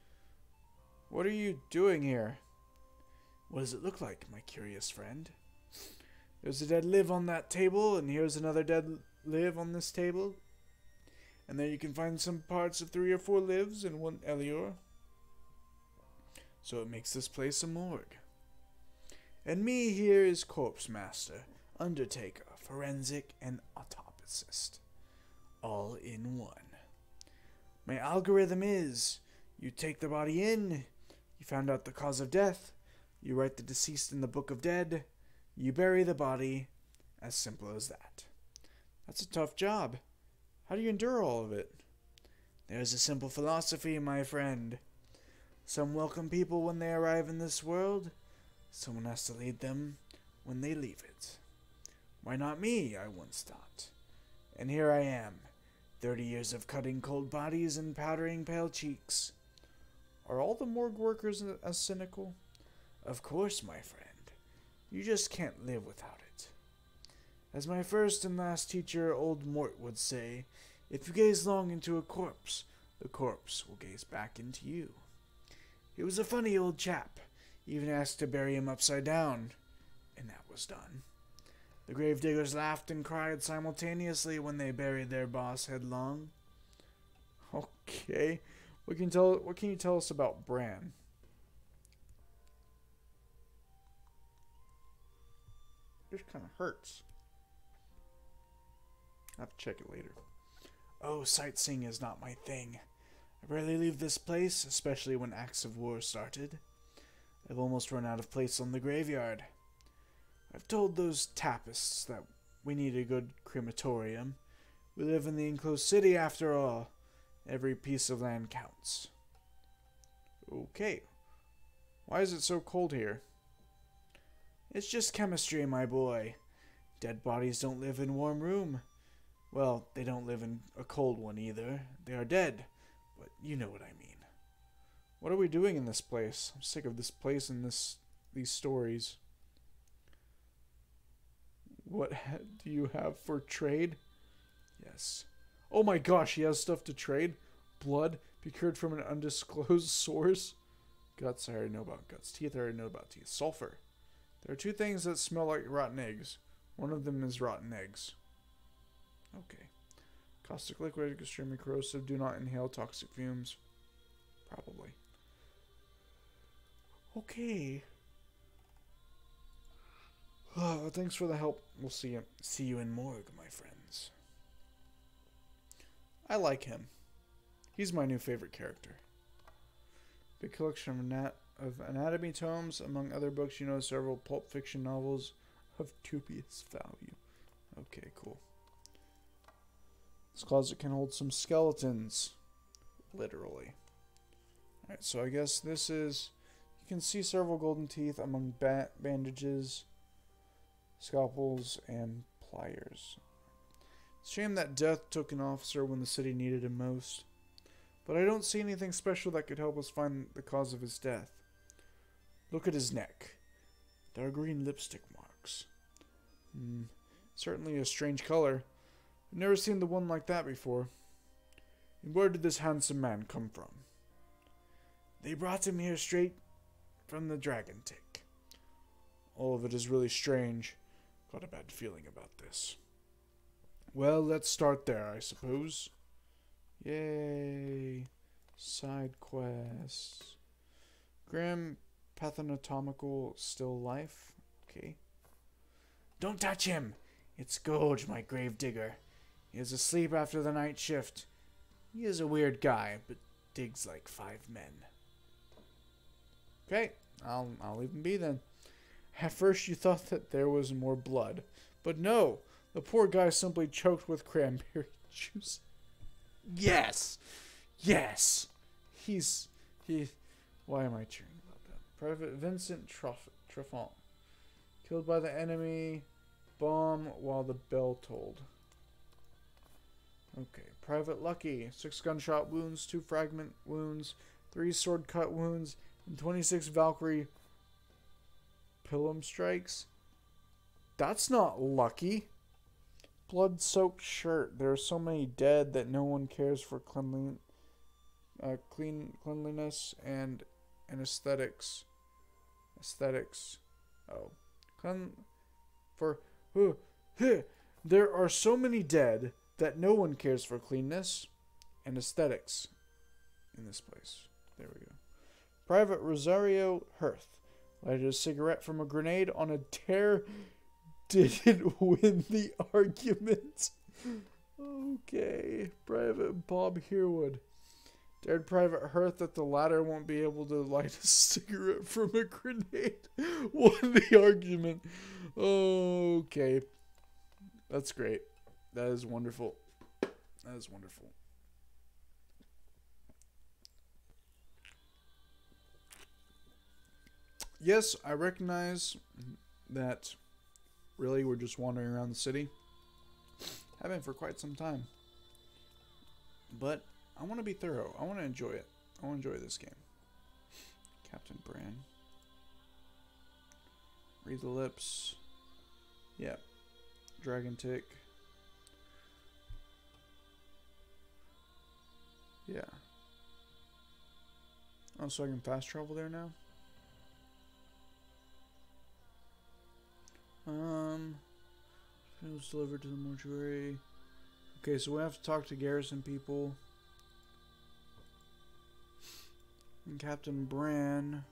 What are you doing here? What does it look like, my curious friend? There's a dead live on that table, and here's another dead live on this table. And there you can find some parts of 3 or 4 lives and 1 Elior. So it makes this place a morgue. And me here is Corpse Master, Undertaker, Forensic, and Autopsist. All in one. My algorithm is, you take the body in, you found out the cause of death, you write the deceased in the Book of Dead, you bury the body, as simple as that. That's a tough job. How do you endure all of it? There's a simple philosophy, my friend. Some welcome people when they arrive in this world. Someone has to lead them when they leave it. Why not me, I once thought. And here I am, 30 years of cutting cold bodies and powdering pale cheeks. Are all the morgue workers as cynical? Of course, my friend. You just can't live without it. As my first and last teacher, old Mort, would say, if you gaze long into a corpse, the corpse will gaze back into you. He was a funny old chap. Even asked to bury him upside down. And that was done. The gravediggers laughed and cried simultaneously when they buried their boss headlong. Okay. What can you tell us about Bran? This kind of hurts. I'll have to check it later. Oh, sightseeing is not my thing. I rarely leave this place, especially when acts of war started. I've almost run out of place on the graveyard. I've told those tapists that we need a good crematorium. We live in the enclosed city after all. Every piece of land counts. Okay. Why is it so cold here? It's just chemistry, my boy. Dead bodies don't live in a warm room. Well, they don't live in a cold one either. They are dead, but you know what I mean. What are we doing in this place? I'm sick of this place and these stories. What do you have for trade? Yes. Oh my gosh, he has stuff to trade. Blood procured from an undisclosed source. Guts, I already know about guts. Teeth, I already know about teeth. Sulfur. There are 2 things that smell like rotten eggs. One of them is rotten eggs. Okay. Caustic liquid, extremely corrosive. Do not inhale toxic fumes. Probably. Okay. Thanks for the help. We'll see you in morgue, my friends. I like him. He's my new favorite character. Big collection of anatomy tomes. Among other books, you know, several pulp fiction novels of dubious value. Okay, cool. This closet can hold some skeletons. Literally. Alright, so I guess this is... You can see several golden teeth among bandages, scalpels, and pliers. It's a shame that Death took an officer when the city needed him most. But I don't see anything special that could help us find the cause of his death. Look at his neck. Dark green lipstick marks. Certainly a strange color. I've never seen the one like that before. And where did this handsome man come from? They brought him here straight from the Dragon Tick. All of it is really strange. Got a bad feeling about this. Well, let's start there, I suppose. Yay. Side quests. Grim pathanatomical still life. Okay. Don't touch him! It's Gorge, my gravedigger. He is asleep after the night shift. He is a weird guy, but digs like 5 men. Okay, I'll leave him be then. At first you thought that there was more blood. But no, the poor guy simply choked with cranberry juice. Yes! Yes! Why am I cheering about that? Private Vincent Treffant. Killed by the enemy. Bomb while the bell tolled. Okay. Private Lucky. 6 gunshot wounds, 2 fragment wounds, 3 sword cut wounds, And 26 Valkyrie Pilum strikes. That's not lucky. Blood-soaked shirt. There are so many dead that no one cares for cleanliness and aesthetics. Aesthetics. Oh. There are so many dead that no one cares for cleanness and aesthetics in this place. There we go. Private Rosario Hearth lighted a cigarette from a grenade on a tear. Didn't win the argument. Okay. Private Bob Herwood dared Private Hearth that the latter won't be able to light a cigarette from a grenade. Won the argument. Okay. That's great. That is wonderful. That is wonderful. Yes, I recognize that really we're just wandering around the city. Have been for quite some time. But I want to be thorough. I want to enjoy it. I want to enjoy this game. Captain Bran. Read the lips. Yep. Dragon Tick. Yeah. Oh, so I can fast travel there now? It was delivered to the mortuary. Okay, so we have to talk to garrison people. And Captain Bran.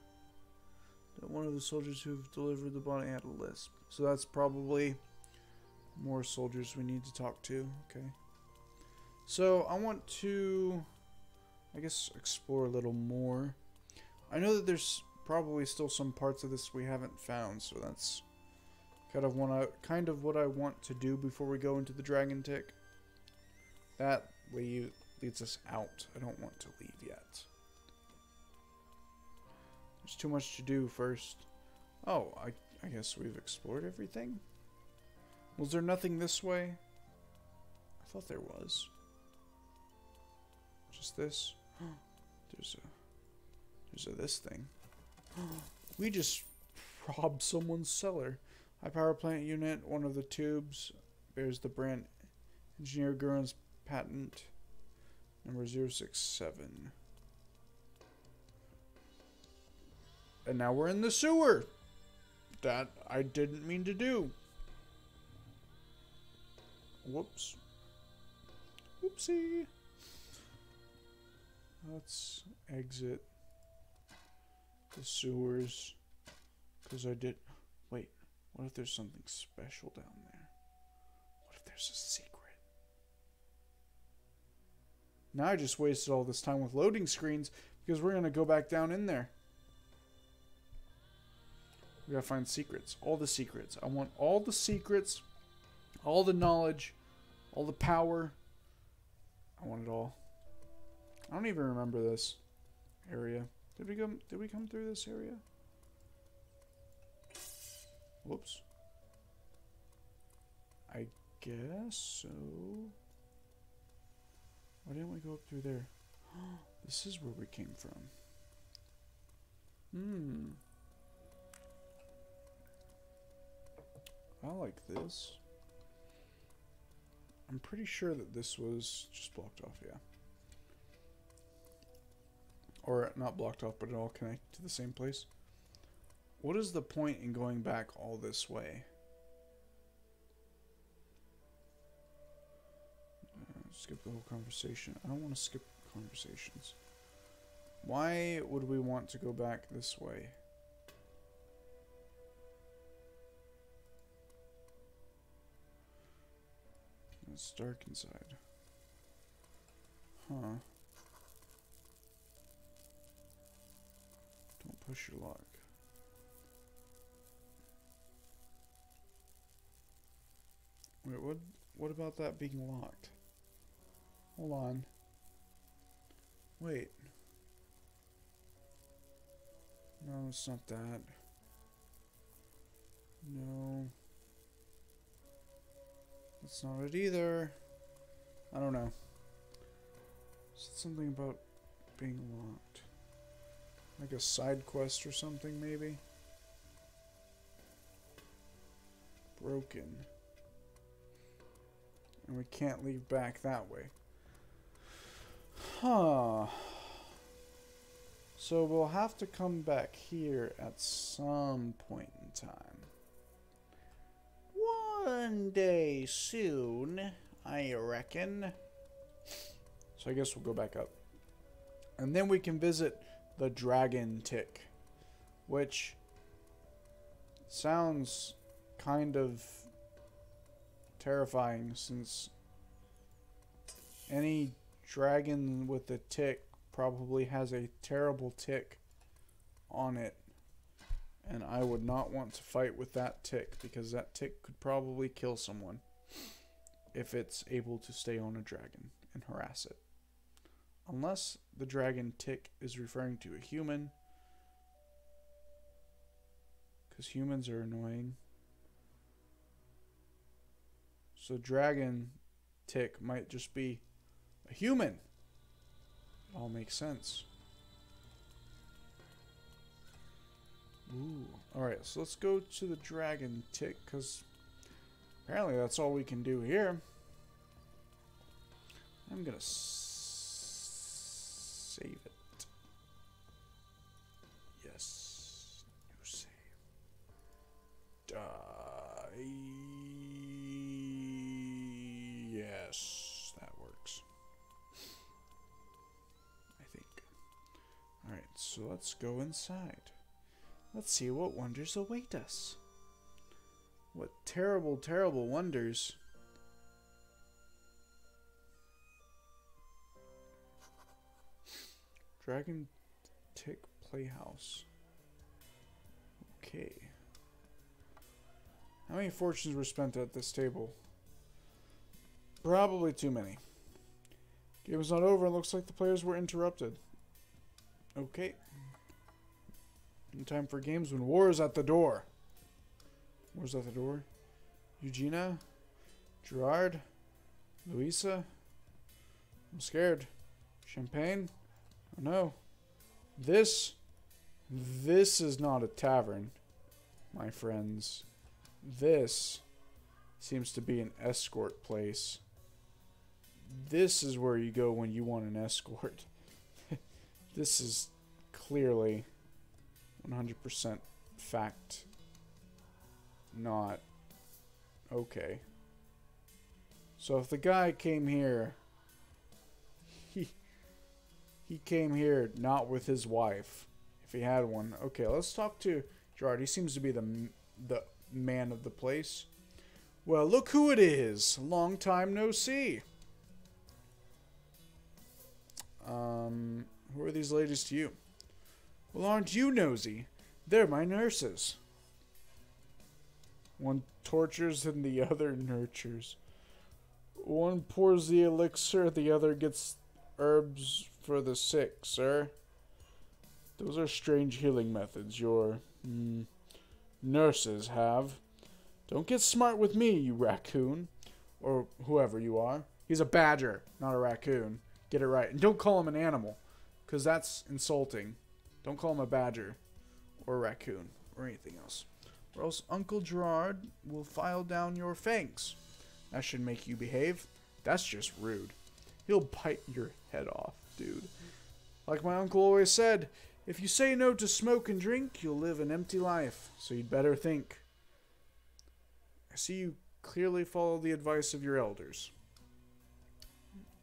That one of the soldiers who've delivered the body had a lisp. So that's probably more soldiers we need to talk to. Okay. So I want to, I guess, explore a little more. I know that there's probably still some parts of this we haven't found, so that's kind of what I want to do before we go into the Dragon Tick. That leads us out. I don't want to leave yet. There's too much to do first. Oh, I guess we've explored everything? Was there nothing this way? I thought there was. Just this? There's a this thing. We just robbed someone's cellar. High power plant unit, one of the tubes bears the brand Engineer Gurin's patent number 067. And now we're in the sewer. That I didn't mean to do. Whoops. Whoopsie. Let's exit the sewers. Because I did... Wait. What if there's something special down there? What if there's a secret? Now I just wasted all this time with loading screens because we're going to go back down in there. We gotta find secrets. All the secrets. I want all the secrets, all the knowledge, all the power. I want it all. I don't even remember this area. Did we come through this area? Whoops. I guess so. Why didn't we go up through there? This is where we came from. I like this. I'm pretty sure that this was just blocked off, yeah. Or not blocked off, but it all connected to the same place. What is the point in going back all this way? Skip the whole conversation. I don't want to skip conversations. Why would we want to go back this way? It's dark inside. Huh. Don't push your lock. Wait, what about that being locked? Hold on. Wait. No, it's not that. No. That's not it either. I don't know. It's something about being locked. Like a side quest or something, maybe? Broken. And we can't leave back that way. Huh. So we'll have to come back here at some point in time. One day soon, I reckon. So I guess we'll go back up. And then we can visit the Dragon Tick, which sounds kind of terrifying, since any dragon with a tick probably has a terrible tick on it, and I would not want to fight with that tick, because that tick could probably kill someone if it's able to stay on a dragon and harass it. Unless the dragon tick is referring to a human, because humans are annoying. So dragon tick might just be a human. It all makes sense. Ooh. Alright, so let's go to the dragon tick, because apparently that's all we can do here. I'm going to save it. Yes. New save. Yes, that works. I think. Alright, so let's go inside. Let's see what wonders await us. What terrible, terrible wonders. Dragon Tick Playhouse. Okay. How many fortunes were spent at this table? Probably too many. Game is not over and looks like the players were interrupted. Okay. In time for games when war is at the door. War's at the door. Eugenia? Gerard? Louisa? I'm scared. Champagne? Oh no. This is not a tavern, my friends. This seems to be an escort place. This is where you go when you want an escort. This is clearly 100% fact not okay. So if the guy came here, he came here not with his wife, if he had one. Okay, let's talk to Gerard. He seems to be the man of the place. Well, look who it is. Long time no see. Who are these ladies to you? Well, aren't you nosy? They're my nurses. One tortures and the other nurtures. One pours the elixir, the other gets herbs for the sick, sir. Those are strange healing methods your nurses have. Don't get smart with me, you raccoon. Or whoever you are. He's a badger, not a raccoon. Get it right. And don't call him an animal, because that's insulting. Don't call him a badger or a raccoon or anything else. Or else Uncle Gerard will file down your fangs. That should make you behave. That's just rude. He'll bite your head off, dude. Like my uncle always said, if you say no to smoke and drink, you'll live an empty life. So you'd better think. I see you clearly follow the advice of your elders.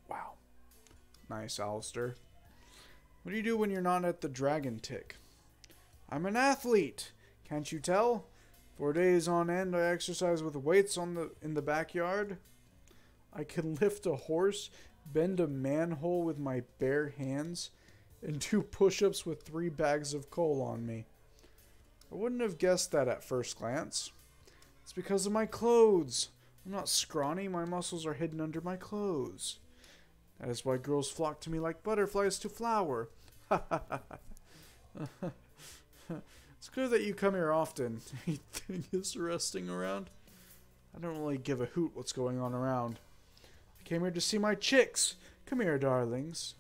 Wow. Nice, Alistair. What do you do when you're not at the Dragon Tick? I'm an athlete. Can't you tell? 4 days on end, I exercise with weights in the backyard. I can lift a horse, bend a manhole with my bare hands, and do push-ups with 3 bags of coal on me. I wouldn't have guessed that at first glance. It's because of my clothes. I'm not scrawny. My muscles are hidden under my clothes. That is why girls flock to me like butterflies to flower. It's clear that you come here often. Anything interesting around? I don't really give a hoot what's going on around. I came here to see my chicks. Come here, darlings.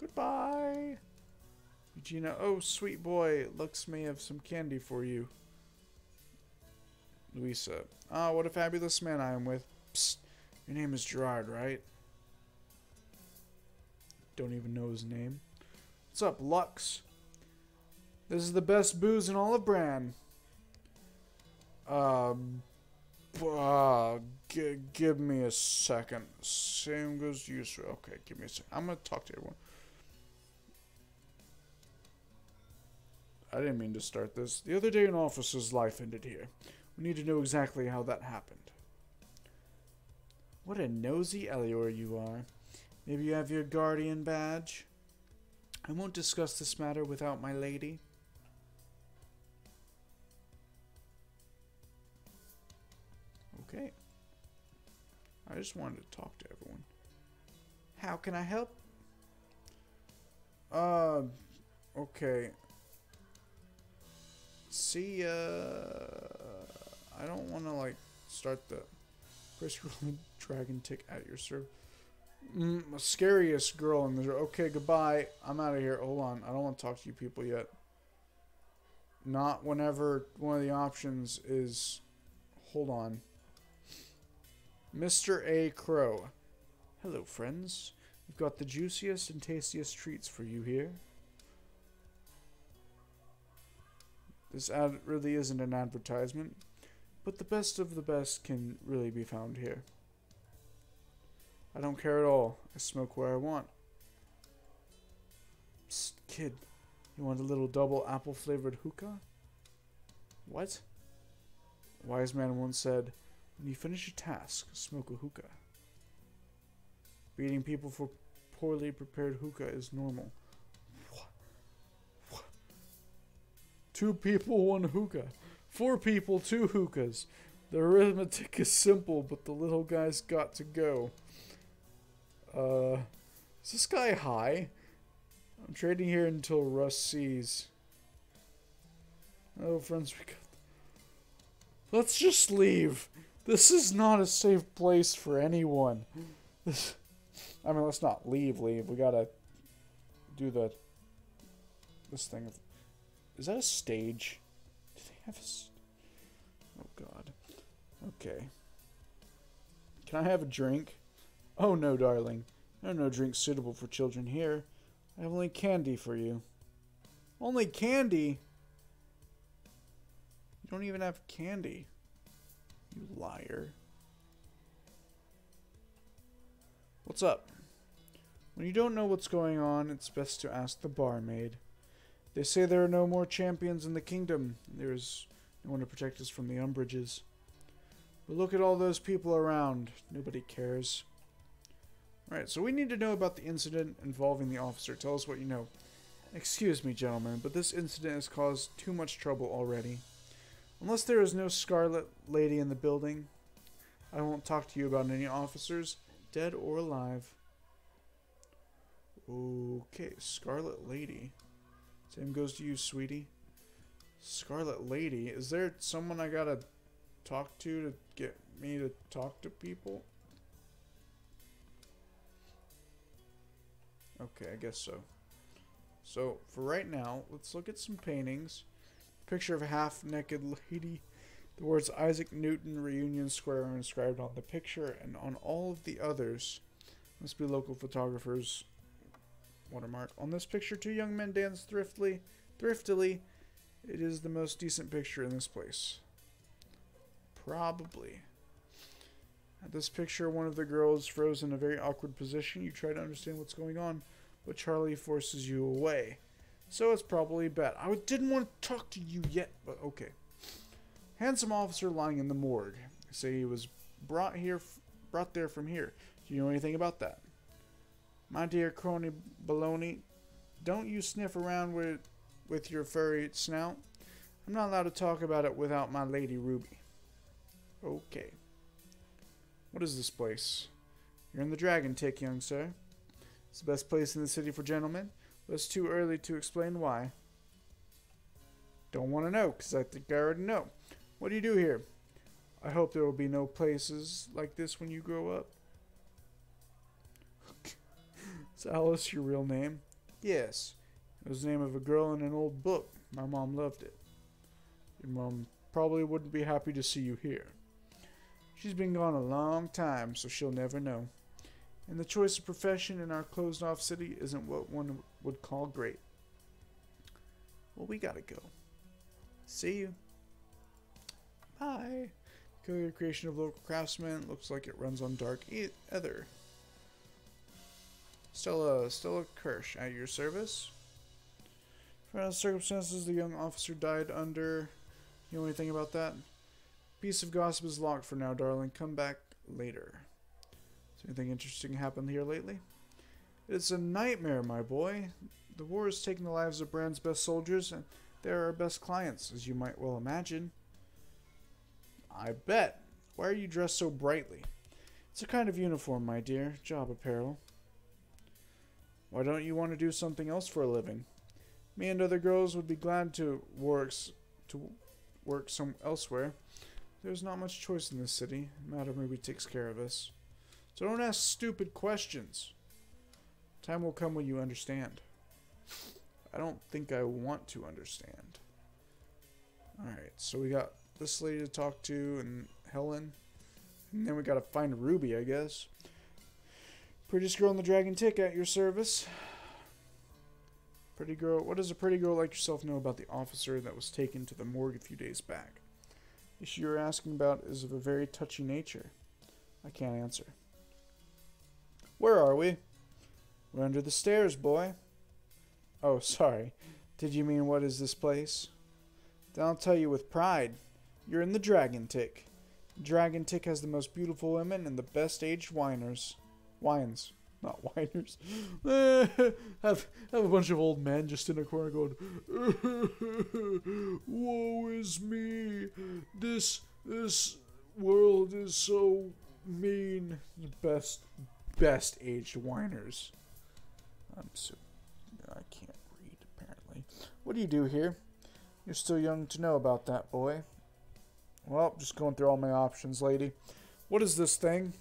Goodbye. Eugenia, oh, sweet boy, Lux may have some candy for you. Louisa, ah, what a fabulous man I am with. Psst, your name is Gerard, right? Don't even know his name. What's up, Lux? This is the best booze in all of Bran. Give me a second. Same goes to you, sir. Okay, give me a second. I'm gonna talk to everyone. I didn't mean to start this. The other day an officer's life ended here. We need to know exactly how that happened. What a nosy Elior you are. Maybe you have your guardian badge? I won't discuss this matter without my lady. Okay. I just wanted to talk to everyone. How can I help? Okay. See, I don't want to, like, start the first dragon tick at your serve. Scariest girl in the... Okay, goodbye. I'm out of here. Hold on. I don't want to talk to you people yet. Not whenever one of the options is... Hold on. Mr. A. Crow. Hello, friends. We've got the juiciest and tastiest treats for you here. This ad really isn't an advertisement, but the best of the best can really be found here. I don't care at all. I smoke where I want. Psst, kid. You want a little double apple-flavored hookah? What? A wise man once said, when you finish a task, smoke a hookah. Beating people for poorly prepared hookah is normal. What? 2 people, 1 hookah. 4 people, 2 hookahs. The arithmetic is simple, but the little guy's got to go. Is this guy high? I'm trading here until Russ sees. Oh, friends, we got... Let's just leave. This is not a safe place for anyone. I mean, let's not leave. We gotta do this thing. Is that a stage? Do they have a... Oh, God. Okay. Can I have a drink? Oh, no, darling. There are no drinks suitable for children here. I have only candy for you. Only candy? You don't even have candy. You liar. What's up? When you don't know what's going on, it's best to ask the barmaid. They say there are no more champions in the kingdom. There is no one to protect us from the umbrages. But look at all those people around. Nobody cares. Alright, so we need to know about the incident involving the officer. Tell us what you know. Excuse me, gentlemen, but this incident has caused too much trouble already. Unless there is no Scarlet Lady in the building, I won't talk to you about any officers, dead or alive. Okay, Scarlet Lady. Same goes to you, sweetie. Scarlet Lady. Is there someone I gotta talk to get me to talk to people? Okay, I guess so. So, for right now, let's look at some paintings. Picture of a half-naked lady. The words Isaac Newton Reunion Square are inscribed on the picture, and on all of the others. Must be local photographers. Watermark. On this picture, 2 young men dance thriftily. It is the most decent picture in this place. Probably. At this picture, one of the girls frozen in a very awkward position. You try to understand what's going on, but Charlie forces you away. So it's probably bad. I didn't want to talk to you yet, but okay. Handsome officer lying in the morgue. They say he was brought there from here. Do you know anything about that? My dear crony baloney, don't you sniff around with your furry snout. I'm not allowed to talk about it without my lady Ruby. Okay. What is this place? You're in the Dragon Tick, young sir. It's the best place in the city for gentlemen, but it's too early to explain why. Don't want to know, because I think I already know. What do you do here? I hope there will be no places like this when you grow up. Is Alice your real name? Yes. It was the name of a girl in an old book. My mom loved it. Your mom probably wouldn't be happy to see you here. She's been gone a long time, so she'll never know. And the choice of profession in our closed-off city isn't what one would call great. Well, we gotta go. See you. Bye. Peculiar creation of local craftsmen. Looks like it runs on dark ether. Stella Kirsch, at your service. For the circumstances the young officer died under. You know anything about that? Piece of gossip is locked for now, darling. Come back later. Has anything interesting happened here lately? It's a nightmare, my boy. The war has taken the lives of Brand's best soldiers, and they're our best clients, as you might well imagine. I bet. Why are you dressed so brightly? It's a kind of uniform, my dear. Job apparel. Why don't you want to do something else for a living? Me and other girls would be glad to work some elsewhere. There's not much choice in this city. Madam maybe takes care of us. So don't ask stupid questions. Time will come when you understand. I don't think I want to understand. Alright, so we got this lady to talk to and Helen. And then we gotta find Ruby, I guess. Prettiest girl in the Dragon Tick, at your service. Pretty girl. What does a pretty girl like yourself know about the officer that was taken to the morgue a few days back? The issue you're asking about is of a very touchy nature. I can't answer. Where are we? We're under the stairs, boy. Oh, sorry. Did you mean what is this place? Then I'll tell you with pride. You're in the Dragon Tick. Dragon Tick has the most beautiful women and the best aged wines. Not whiners. have a bunch of old men just in a corner going, woe is me. This world is so mean. The best aged whiners. I can't read apparently. What do you do here? You're still young to know about that, boy. Well, just going through all my options, lady. What is this thing?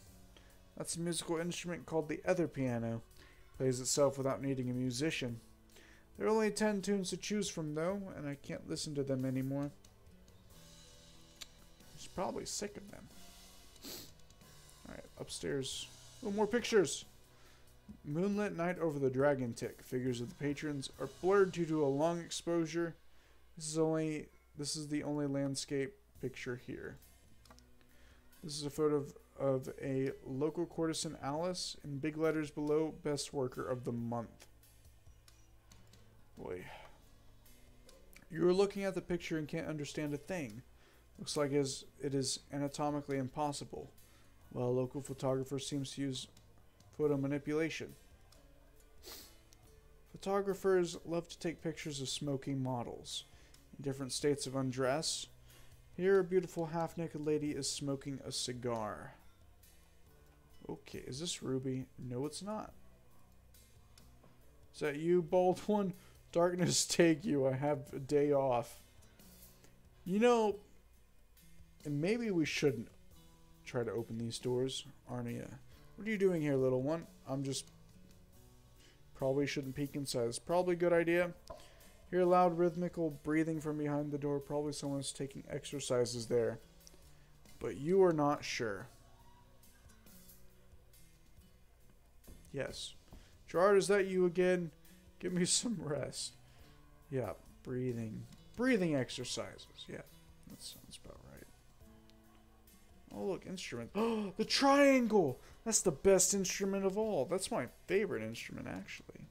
That's a musical instrument called the ether piano. It plays itself without needing a musician. There are only 10 tunes to choose from, though, and I can't listen to them anymore. She's probably sick of them. Alright, upstairs. Oh, more pictures! Moonlit night over the Dragon Tick. Figures of the patrons are blurred due to a long exposure. This is the only landscape picture here. This is a photo of a local courtesan, Alice, in big letters below, best worker of the month. Boy. You are looking at the picture and can't understand a thing. Looks like it is anatomically impossible. Well, a local photographer seems to use photo manipulation. Photographers love to take pictures of smoking models in different states of undress. Here, a beautiful half-naked lady is smoking a cigar. Okay, is this Ruby? No, it's not. Is that you, bald one? Darkness take you. I have a day off. You know, and maybe we shouldn't try to open these doors, Arnia. What are you doing here, little one? I'm just... Probably shouldn't peek inside. It's probably a good idea. Hear loud rhythmical breathing from behind the door. Probably someone's taking exercises there. But you are not sure. Yes. Gerard, is that you again? Give me some rest. Yeah, breathing. Breathing exercises. Yeah, that sounds about right. Oh, look, instrument. Oh, the triangle! That's the best instrument of all. That's my favorite instrument, actually.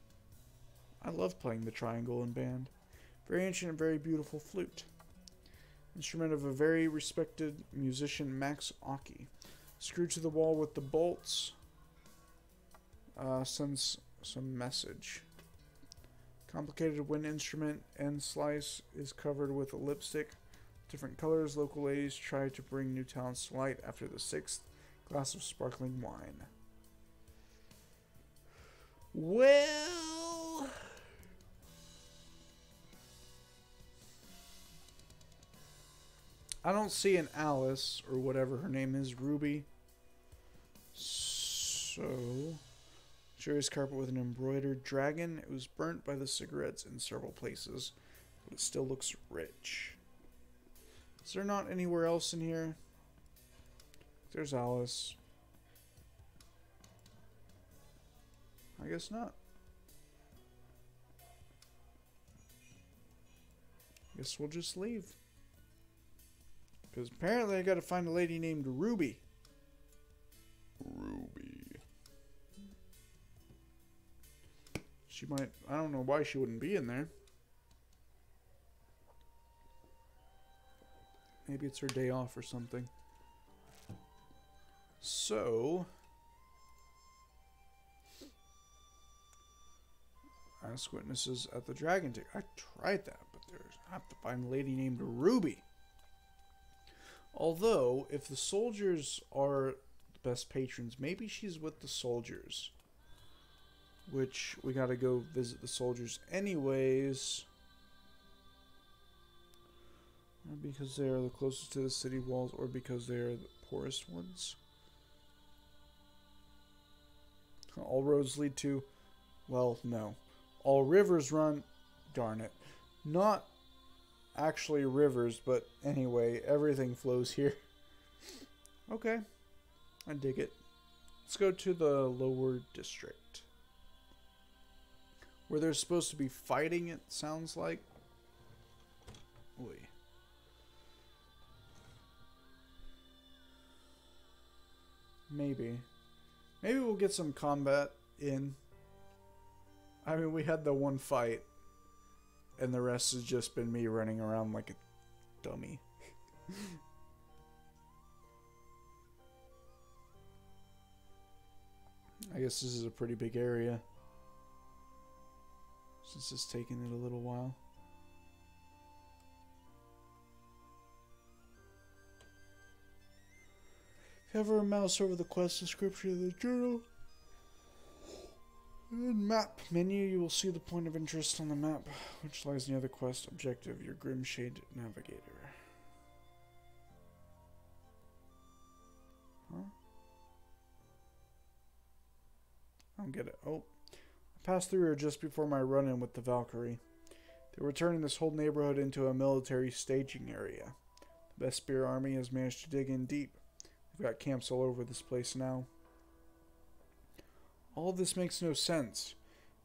I love playing the triangle in band. Very ancient and very beautiful flute. Instrument of a very respected musician, Max Aki. Screwed to the wall with the bolts. Sends some message. Complicated wind instrument. End slice is covered with a lipstick. Different colors. Local ladies try to bring new talents to light after the 6th glass of sparkling wine. Well... I don't see an Alice, or whatever her name is, Ruby. So... Luxurious carpet with an embroidered dragon. It was burnt by the cigarettes in several places, but it still looks rich. Is there not anywhere else in here? There's Alice. I guess not. Guess we'll just leave. Because apparently I gotta find a lady named Ruby. Ruby. She might... I don't know why she wouldn't be in there. Maybe it's her day off or something. So... ask witnesses at the Dragon Tick. I tried that, but I have to find a lady named Ruby. Although, if the soldiers are the best patrons, maybe she's with the soldiers. Which, we gotta go visit the soldiers anyways. Because they are the closest to the city walls, or because they are the poorest ones. All roads lead to... well, no. All rivers run... darn it. Not actually rivers, but anyway, everything flows here. Okay. I dig it. Let's go to the lower district. Where there's supposed to be fighting, it sounds like. Oy. Maybe. Maybe we'll get some combat in. I mean, we had the one fight. And the rest has just been me running around like a dummy. I guess this is a pretty big area. Since it's taken it a little while. If you ever mouse over the quest description of the journal, in map menu, you will see the point of interest on the map, which lies near the quest objective, your Grimshade navigator. Huh? I don't get it. Oh. I passed through here just before my run-in with the Valkyrie. They were turning this whole neighborhood into a military staging area. The Vespear army has managed to dig in deep. They've got camps all over this place now. All of this makes no sense.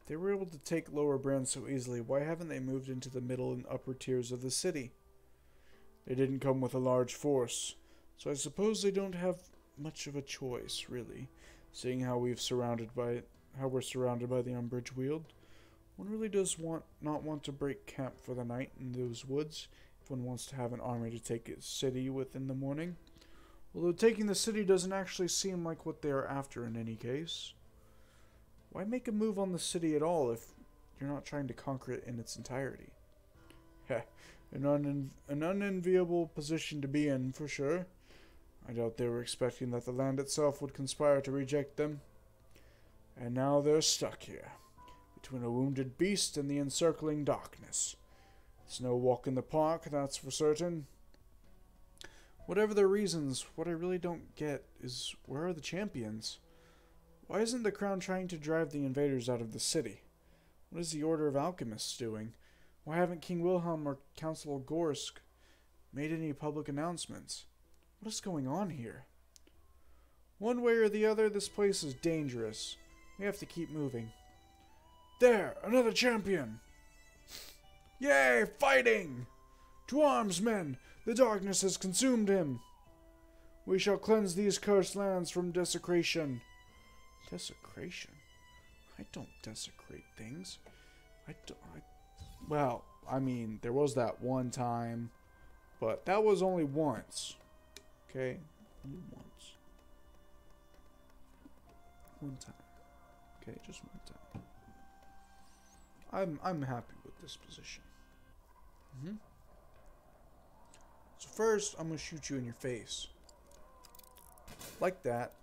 If they were able to take Lower Brand so easily, why haven't they moved into the middle and upper tiers of the city? They didn't come with a large force, so I suppose they don't have much of a choice, really, seeing how we're surrounded by the Umbrage Weald. One really does not want to break camp for the night in those woods if one wants to have an army to take a city with in the morning. Although taking the city doesn't actually seem like what they are after in any case. Why make a move on the city at all if you're not trying to conquer it in its entirety? Heh, an unenviable position to be in, for sure. I doubt they were expecting that the land itself would conspire to reject them. And now they're stuck here, between a wounded beast and the encircling darkness. It's no walk in the park, that's for certain. Whatever their reasons, what I really don't get is, where are the champions? Why isn't the crown trying to drive the invaders out of the city? What is the Order of Alchemists doing? Why haven't King Wilhelm or Council Gorsk made any public announcements? What is going on here? One way or the other, this place is dangerous. We have to keep moving. There! Another champion! Yay! Fighting! To arms, men! The darkness has consumed him! We shall cleanse these cursed lands from desecration. Desecration? I don't desecrate things. Well, I mean, there was that one time, but that was only once. Okay? Only once. One time. Okay, just one time. I'm happy with this position. So first, I'm gonna shoot you in your face. Like that.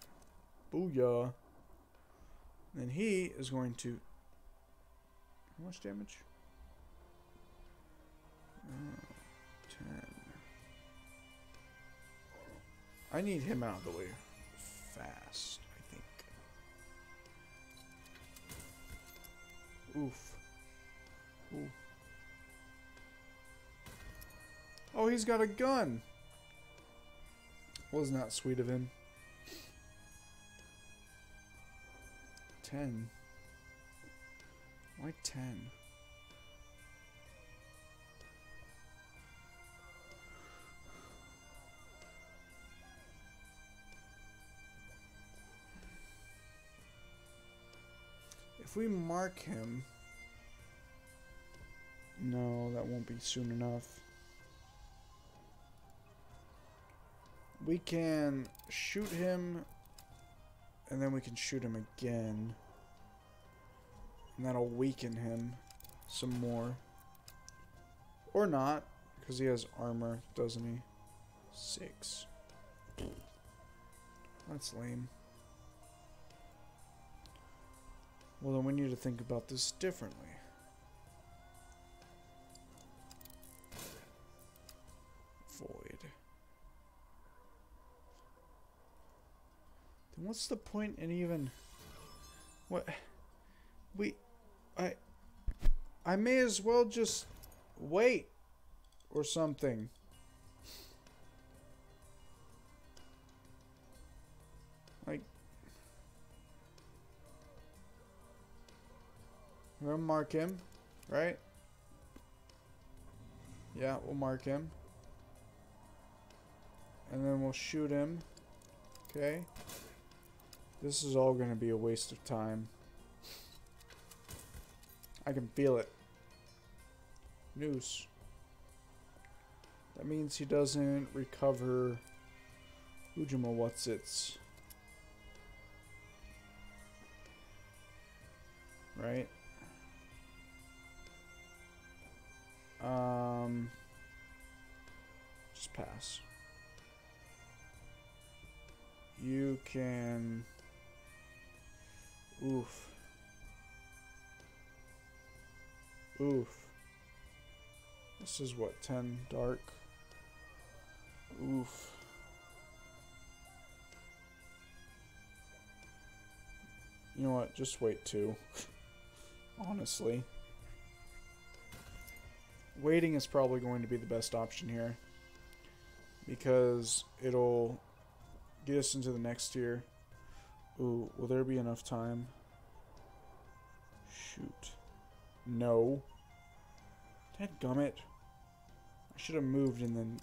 Booyah. Then he is going to... how much damage? 10. I need him out of the way fast, I think. Oof. Ooh. Oh, he's got a gun. Wasn't that sweet of him? 10. Why 10? If we mark him... No, that won't be soon enough. We can shoot him, and then we can shoot him again. And that'll weaken him some more. Or not, because he has armor, doesn't he? 6. That's lame. Well, then we need to think about this differently. Void. Then what's the point in even... What... I may as well just wait or something. Like, we're gonna mark him, right? Yeah, we'll mark him. And then we'll shoot him. Okay. This is all gonna be a waste of time. I can feel it. Noose. That means he doesn't recover Ujima what's-its. Right? Just pass. You can... Oof. Oof. This is what, 10 dark? Oof. You know what, just wait 2. Honestly. Waiting is probably going to be the best option here. Because it'll get us into the next tier. Ooh, will there be enough time? Shoot. No. Dadgummit. I should have moved and then...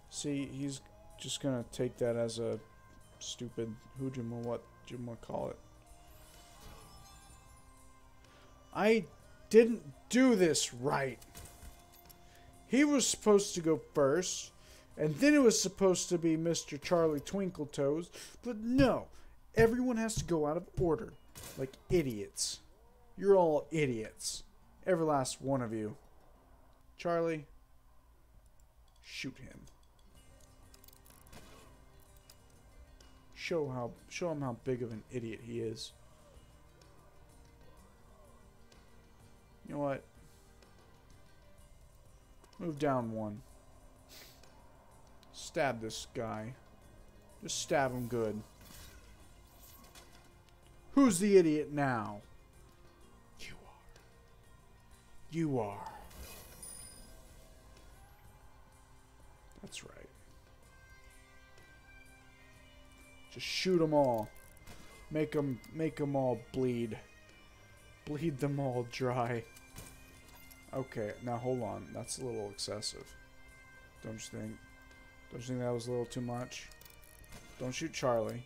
See, he's just gonna take that as a stupid Hujima, what you want to call it. I didn't do this right. He was supposed to go first, and then it was supposed to be Mr. Charlie Twinkletoes, but no. Everyone has to go out of order, like idiots. You're all idiots. Every last one of you. Charlie, shoot him. Show him how big of an idiot he is. You know what? Move down 1. Stab this guy. Just stab him good. Who's the idiot now? You are. You are. That's right. Just shoot them all. Make them all bleed. Bleed them all dry. Okay, now hold on. That's a little excessive. Don't you think? Don't you think that was a little too much? Don't shoot Charlie.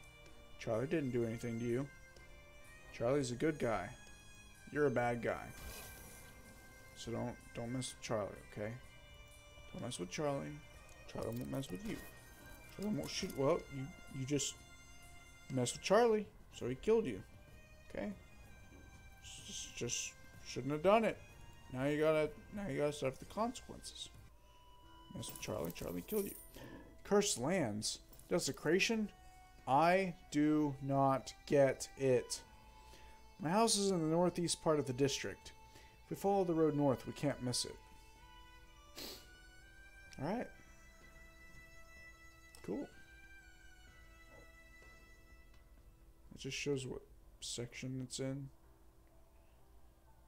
Charlie didn't do anything to you. Charlie's a good guy. You're a bad guy. So don't mess with Charlie, okay? Don't mess with Charlie. Charlie won't mess with you. Charlie won't shoot. Well, you just messed with Charlie, so he killed you. Okay? Just shouldn't have done it. Now you gotta suffer the consequences. Mess with Charlie, Charlie killed you. Cursed lands. Desecration? I do not get it. My house is in the northeast part of the district. If we follow the road north, we can't miss it. Alright. Cool. It just shows what section it's in.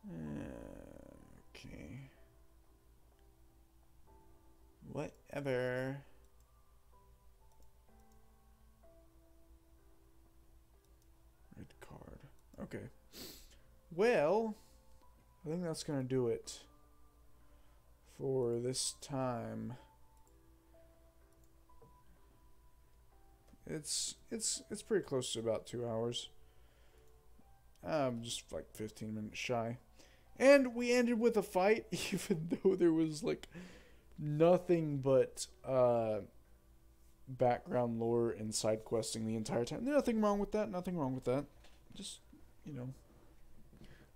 Okay. Whatever. Red card. Okay. Well, I think that's gonna do it for this time. It's pretty close to about 2 hours. Just like 15 minutes shy. And we ended with a fight, even though there was like nothing but background lore and side questing the entire time. Nothing wrong with that. Nothing wrong with that. Just, you know,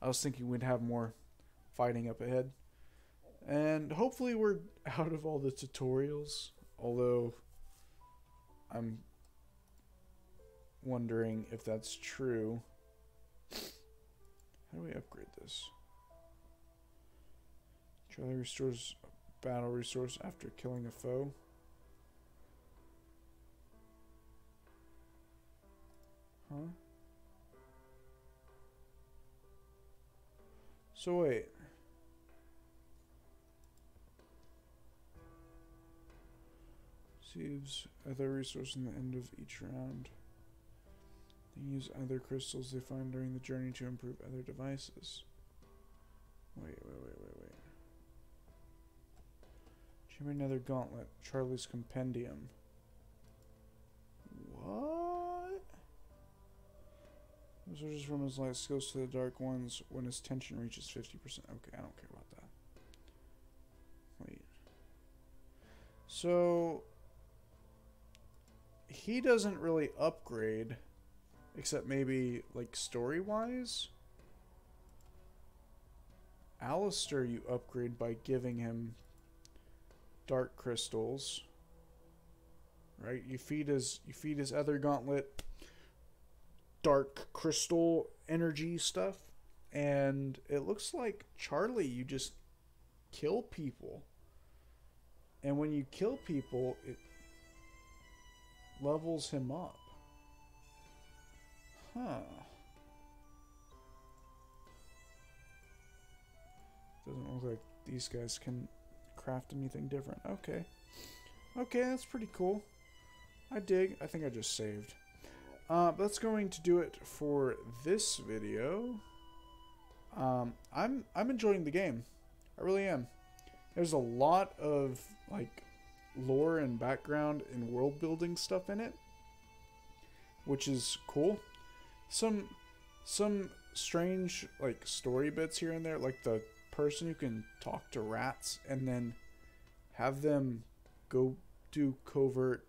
I was thinking we'd have more fighting up ahead. And hopefully we're out of all the tutorials. Although I'm wondering if that's true. How do we upgrade this? Charlie restores battle resource after killing a foe. Huh? So wait. Receives other resource in the end of each round. They use other crystals they find during the journey to improve other devices. Wait. Chamber another gauntlet. Charlie's Compendium. What? Switches from his light skills to the dark ones when his tension reaches 50%. Okay, I don't care about that. Wait. So he doesn't really upgrade, except maybe like story-wise. Alistair you upgrade by giving him dark crystals. Right? You feed his other gauntlet dark crystal energy stuff. And it looks like Charlie, you just kill people. And when you kill people, it levels him up. Huh. Doesn't look like these guys can craft anything different. Okay. Okay, that's pretty cool. I dig. I think I just saved. That's going to do it for this video. I'm enjoying the game. I really am. There's a lot of like lore and background and world building stuff in it, which is cool. Some strange like story bits here and there, like the person who can talk to rats and then have them go do covert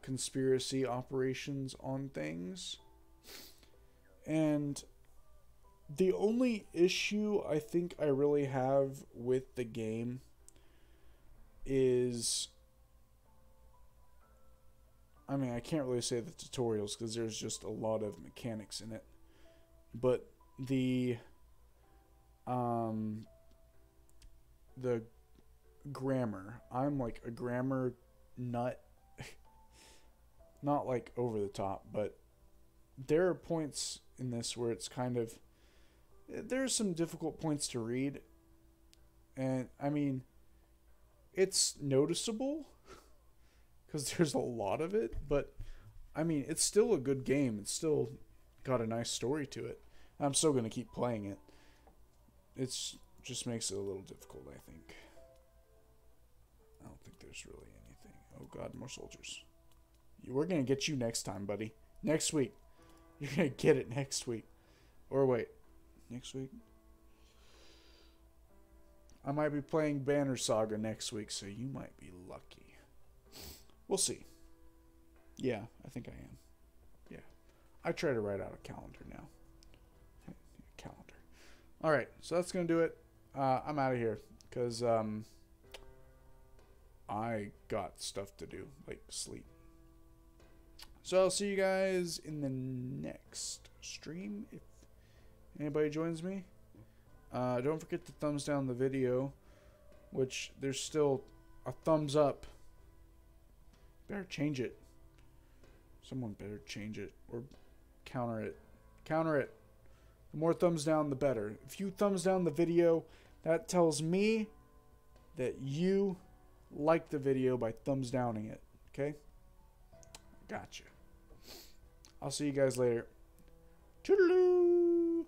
conspiracy operations on things. And the only issue I think I really have with the game is, I mean, I can't really say the tutorials because there's just a lot of mechanics in it, but the grammar. I'm like a grammar nut. Not like over the top, but there are points in this where it's kind of, there's some difficult points to read. And I mean, it's noticeable because there's a lot of it, but I mean, it's still a good game. It's still got a nice story to it. I'm still going to keep playing it. It's just makes it a little difficult, I think. I don't think there's really anything. Oh god, more soldiers. We're going to get you next time, buddy. Next week. You're going to get it next week. Or wait. Next week? I might be playing Banner Saga next week, so you might be lucky. We'll see. Yeah, I think I am. Yeah. I try to write out a calendar now. Calendar. Alright, so that's going to do it. I'm out of here. Because I got stuff to do. Like sleep. So I'll see you guys in the next stream if anybody joins me. Don't forget to thumbs down the video, which there's still a thumbs up. Better change it. Someone better change it or counter it. Counter it. The more thumbs down, the better. If you thumbs down the video, that tells me that you like the video by thumbs downing it. Okay? Gotcha. I'll see you guys later. Toodaloo!